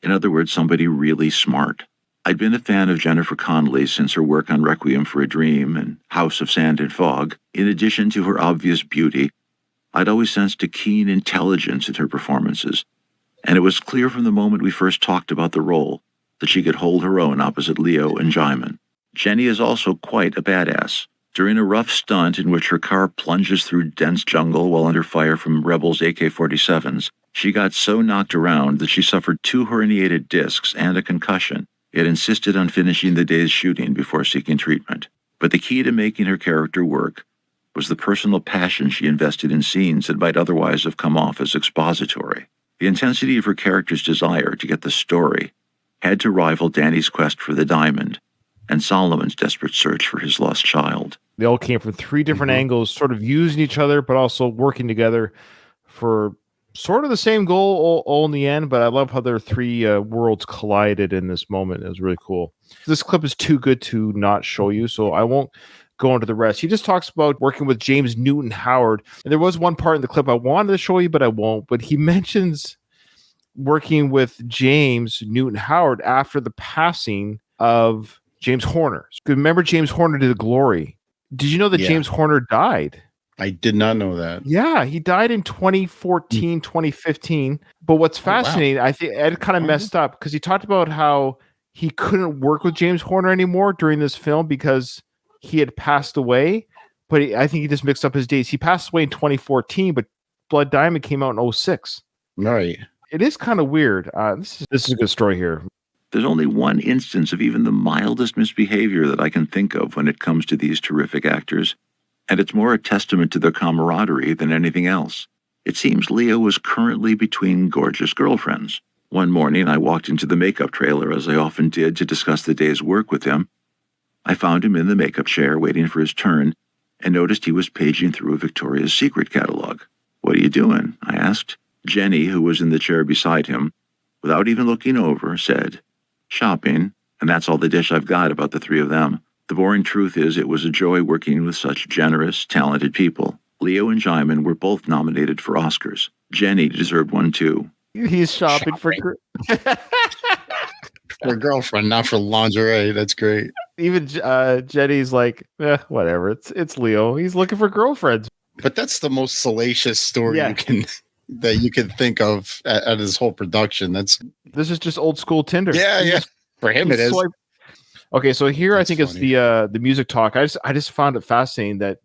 In other words, somebody really smart. I'd been a fan of Jennifer Connelly since her work on Requiem for a Dream and House of Sand and Fog. In addition to her obvious beauty, I'd always sensed a keen intelligence in her performances, and it was clear from the moment we first talked about the role that she could hold her own opposite Leo and Djimon. Jenny is also quite a badass. During a rough stunt in which her car plunges through dense jungle while under fire from rebels' AK-47s, she got so knocked around that she suffered 2 herniated discs and a concussion, yet insisted on finishing the day's shooting before seeking treatment. But the key to making her character work was the personal passion she invested in scenes that might otherwise have come off as expository. The intensity of her character's desire to get the story had to rival Danny's quest for the diamond and Solomon's desperate search for his lost child. They all came from 3 different angles, sort of using each other, but also working together for sort of the same goal all in the end. But I love how their 3 worlds collided in this moment. It was really cool. This clip is too good to not show you, so I won't go into the rest. He just talks about working with James Newton Howard. And there was one part in the clip I wanted to show you, but I won't. But he mentions working with James Newton Howard after the passing of James Horner. Remember, James Horner did Glory. Did you know that James Horner died? I did not know that. Yeah, he died in 2014, 2015. But what's fascinating, I think Ed kind of messed up because he talked about how he couldn't work with James Horner anymore during this film because he had passed away. But I think he just mixed up his dates. He passed away in 2014, but Blood Diamond came out in 2006. Right. It is kind of weird. This is a good story here. There's only one instance of even the mildest misbehavior that I can think of when it comes to these terrific actors, and it's more a testament to their camaraderie than anything else. It seems Leo was currently between gorgeous girlfriends. One morning, I walked into the makeup trailer, as I often did, to discuss the day's work with him. I found him in the makeup chair, waiting for his turn, and noticed he was paging through a Victoria's Secret catalog. "What are you doing?" I asked. Jenny, who was in the chair beside him, without even looking over, said, "Shopping, and that's all the dish I've got about the three of them." The boring truth is it was a joy working with such generous, talented people. Leo and Djimon were both nominated for Oscars. Jenny deserved one too. He's shopping. For a girlfriend, not for lingerie. That's great. Even Jenny's like, whatever. It's Leo. He's looking for girlfriends. But that's the most salacious story you can think of at his whole production. This is just old school Tinder. Yeah. For him, it is. Okay, so here I think it's the music talk. I just found it fascinating that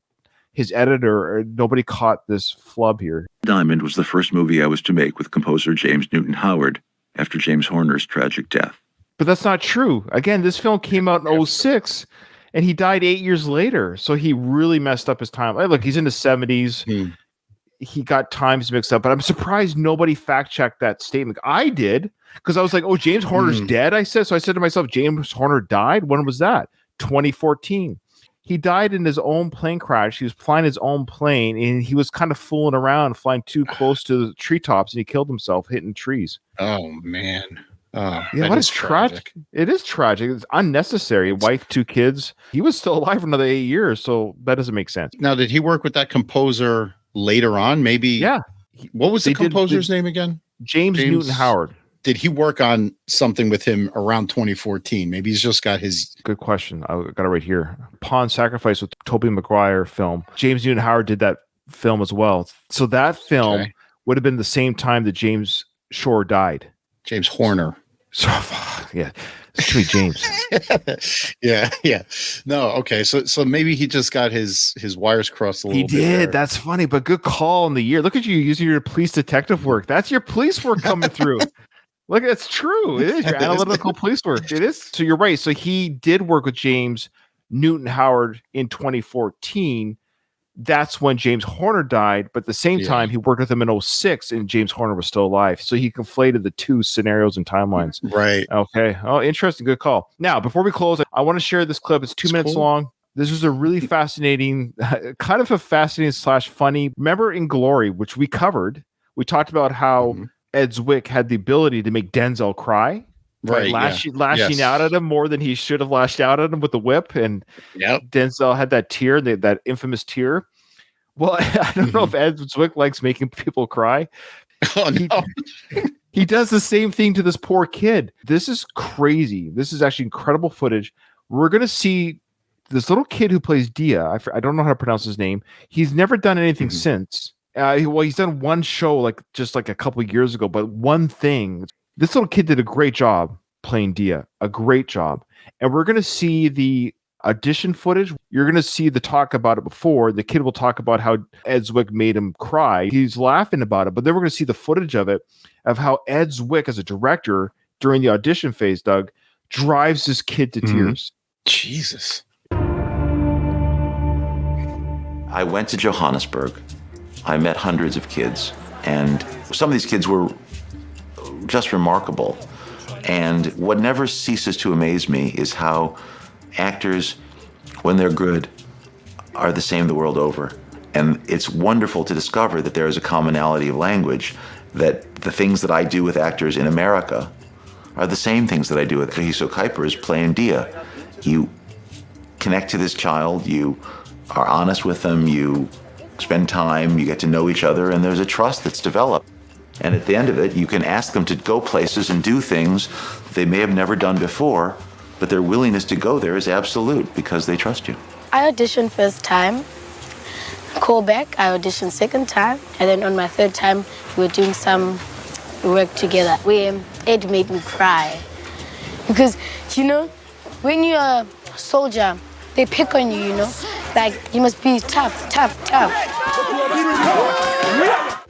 his editor, nobody caught this flub here. Diamond was the first movie I was to make with composer James Newton Howard after James Horner's tragic death. But that's not true. Again, this film came out in 2006, and he died 8 years later. So he really messed up his time. Look, he's in his 70s. He got times mixed up, but I'm surprised nobody fact-checked that statement. I did, because I was like, James Horner's dead, I said. So I said to myself, James Horner died? When was that? 2014. He died in his own plane crash. He was flying his own plane, and he was kind of fooling around, flying too close to the treetops, and he killed himself hitting trees. Oh, man. What is tragic? It is tragic. It's unnecessary. Wife, 2 kids. He was still alive for another 8 years, so that doesn't make sense. Now, did he work with that composer later on? Maybe. Yeah. What was the composer's name again? James Newton Howard. Did he work on something with him around 2014? Maybe he's just got his... Good question. I got it right here. Pawn Sacrifice with Tobey Maguire film. James Newton Howard did that film as well. So that film would have been the same time that James Shore died. James Horner. So, yeah. It's too James. Yeah. No, okay. So maybe he just got his wires crossed a little bit. He did. There. That's funny, but good call on the year. Look at you using your police detective work. That's your police work coming through. Look, it's true. It is your analytical police work. It is. So you're right. So he did work with James Newton Howard in 2014. That's when James Horner died. But at the same time, he worked with him in 2006 and James Horner was still alive. So he conflated the two scenarios and timelines. Right. Okay. Oh, interesting. Good call. Now, before we close, I want to share this clip. It's 2 minutes long. This is a really fascinating, kind of a fascinating / funny. Remember in Glory, which we covered, we talked about how Ed Zwick had the ability to make Denzel cry. Right. Lashing out at him more than he should have lashed out at him with the whip. And Denzel had that tear, that infamous tear. Well, I don't know if Ed Zwick likes making people cry. Oh, no. He does the same thing to this poor kid. This is crazy. This is actually incredible footage. We're going to see this little kid who plays Dia. I don't know how to pronounce his name. He's never done anything since. He's done one show just a couple of years ago, but one thing. This little kid did a great job playing Dia, a great job. And we're going to see the audition footage. You're going to see the talk about it before. The kid will talk about how Ed Zwick made him cry. He's laughing about it, but then we're going to see the footage of it, of how Ed Zwick, as a director during the audition phase, Doug, drives this kid to tears. Jesus. I went to Johannesburg. I met hundreds of kids, and some of these kids were just remarkable. And what never ceases to amaze me is how actors, when they're good, are the same the world over. And it's wonderful to discover that there is a commonality of language, that the things that I do with actors in America are the same things that I do with Kahiso Kuiper's playing Dia. You connect to this child, you are honest with them, you spend time, you get to know each other, and there's a trust that's developed. And at the end of it, you can ask them to go places and do things they may have never done before, but their willingness to go there is absolute because they trust you. I auditioned first time, call back, I auditioned second time, and then on my third time, we were doing some work together where Ed made me cry. Because, you know, when you're a soldier, they pick on you, you know? Like, you must be tough, tough, tough.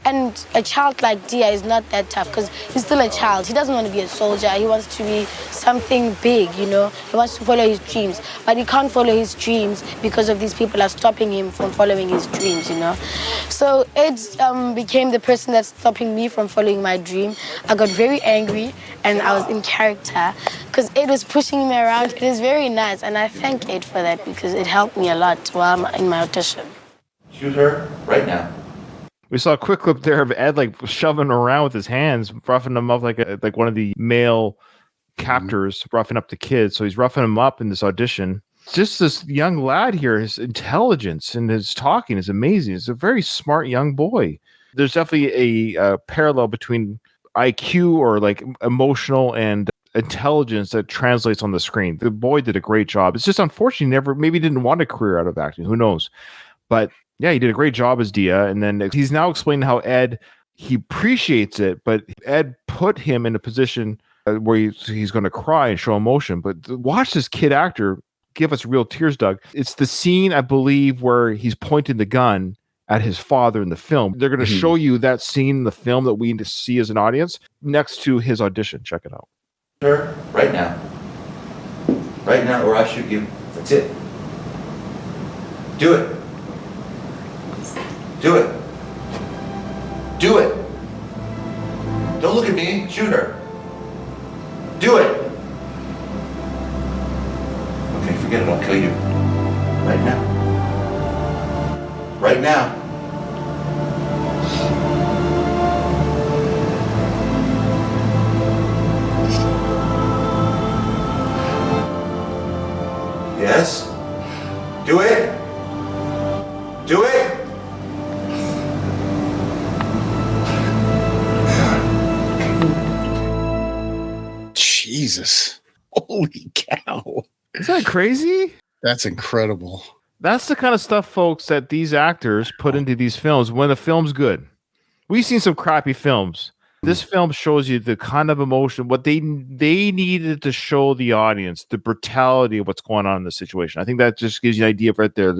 And a child like Dia is not that tough because he's still a child. He doesn't want to be a soldier. He wants to be something big, you know? He wants to follow his dreams. But he can't follow his dreams because of these people are stopping him from following his dreams, you know? So Ed became the person that's stopping me from following my dream. I got very angry and I was in character because Ed was pushing me around. It is very nice and I thank Ed for that because it helped me a lot while I'm in my audition. Shoot her right now. We saw a quick clip there of Ed like shoving around with his hands, roughing them up like one of the male captors, roughing up the kids. So he's roughing him up in this audition. Just this young lad here, his intelligence and his talking is amazing. He's a very smart young boy. There's definitely a parallel between IQ or like emotional and intelligence that translates on the screen. The boy did a great job. It's just unfortunate maybe didn't want a career out of acting. Who knows? But yeah, he did a great job as Dia. And then he's now explaining how Ed, he appreciates it, but Ed put him in a position where he's going to cry and show emotion. But watch this kid actor give us real tears, Doug. It's the scene, I believe, where he's pointing the gun at his father in the film. They're going to show you that scene in the film that we need to see as an audience next to his audition. Check it out. Sir, right now. Right now, or I shoot you. That's it. Do it. Do it. Do it. Don't look at me. Shoot her. Do it. Okay, forget it. I'll kill you. Right now. Right now. Yes? Do it. Do it. Jesus. Holy cow. Is that crazy? That's incredible. That's the kind of stuff, folks, that these actors put into these films when the film's good. We've seen some crappy films. This film shows you the kind of emotion, what they needed to show the audience, the brutality of what's going on in the situation. I think that just gives you an idea right there,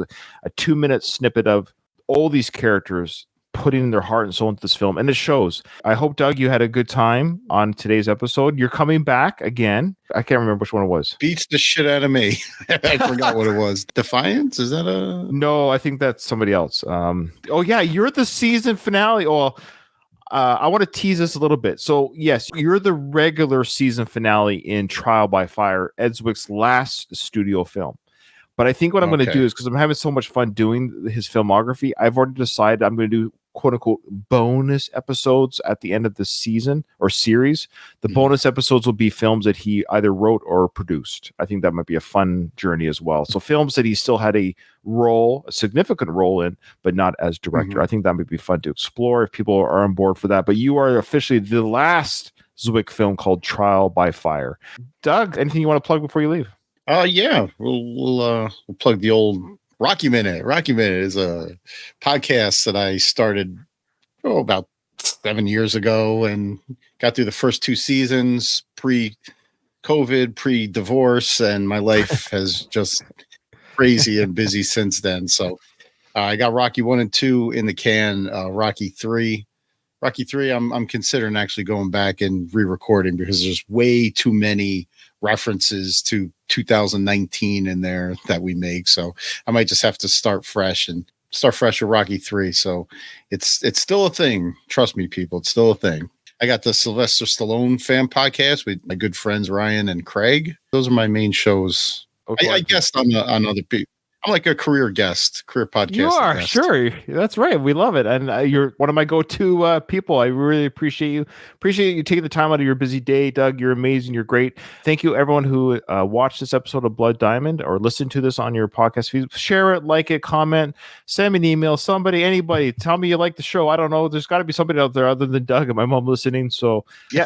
a 2-minute snippet of all these characters putting their heart and soul into this film, and it shows. I hope, Doug, you had a good time on today's episode. You're coming back again. I can't remember which one it was. Beats the shit out of me. I forgot what it was. Defiance? Is that a... No, I think that's somebody else. Oh, yeah, you're the season finale. Oh, I want to tease this a little bit. So, yes, you're the regular season finale in Trial by Fire, Ed Zwick's last studio film. But I think what I'm going to do is, because I'm having so much fun doing his filmography, I've already decided I'm going to do quote unquote bonus episodes at the end of the season or series. The bonus episodes will be films that he either wrote or produced. I think that might be a fun journey as well. So films that he still had a significant role in, but not as director. I think that might be fun to explore if people are on board for that. But you are officially the last Zwick film called Trial by Fire. Doug, anything you want to plug before you leave? Yeah, we'll plug the old Rocky Minute. Rocky Minute is a podcast that I started about 7 years ago and got through the first 2 seasons pre-COVID, pre-divorce, and my life has just crazy and busy since then. So I got Rocky 1 and 2 in the can. Rocky 3, I'm considering actually going back and re-recording because there's way too many references to 2019 in there that we make. So I might just have to start fresh with Rocky 3. So it's still a thing. Trust me, people, it's still a thing. I got the Sylvester Stallone fan podcast with my good friends Ryan and Craig. Those are my main shows. I guess on other people. I'm like a career guest, career podcast. You are, guest. sure. That's right. We love it. And you're one of my go-to people. I really appreciate you. Appreciate you taking the time out of your busy day, Doug. You're amazing. You're great. Thank you, everyone who watched this episode of Blood Diamond or listened to this on your podcast feed. Share it, like it, comment, send me an email. Somebody, anybody, tell me you like the show. I don't know. There's got to be somebody out there other than Doug and my mom listening. So, yeah.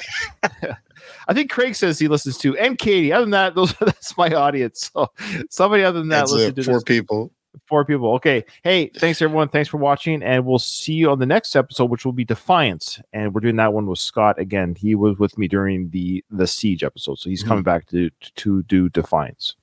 I think Craig says he listens to, and Katie. Other than that, that's my audience. So somebody other than that listen to 4 people. 4 people. Okay. Hey, thanks everyone. Thanks for watching, and we'll see you on the next episode, which will be Defiance. And we're doing that one with Scott again. He was with me during the Siege episode, so he's coming back to do Defiance.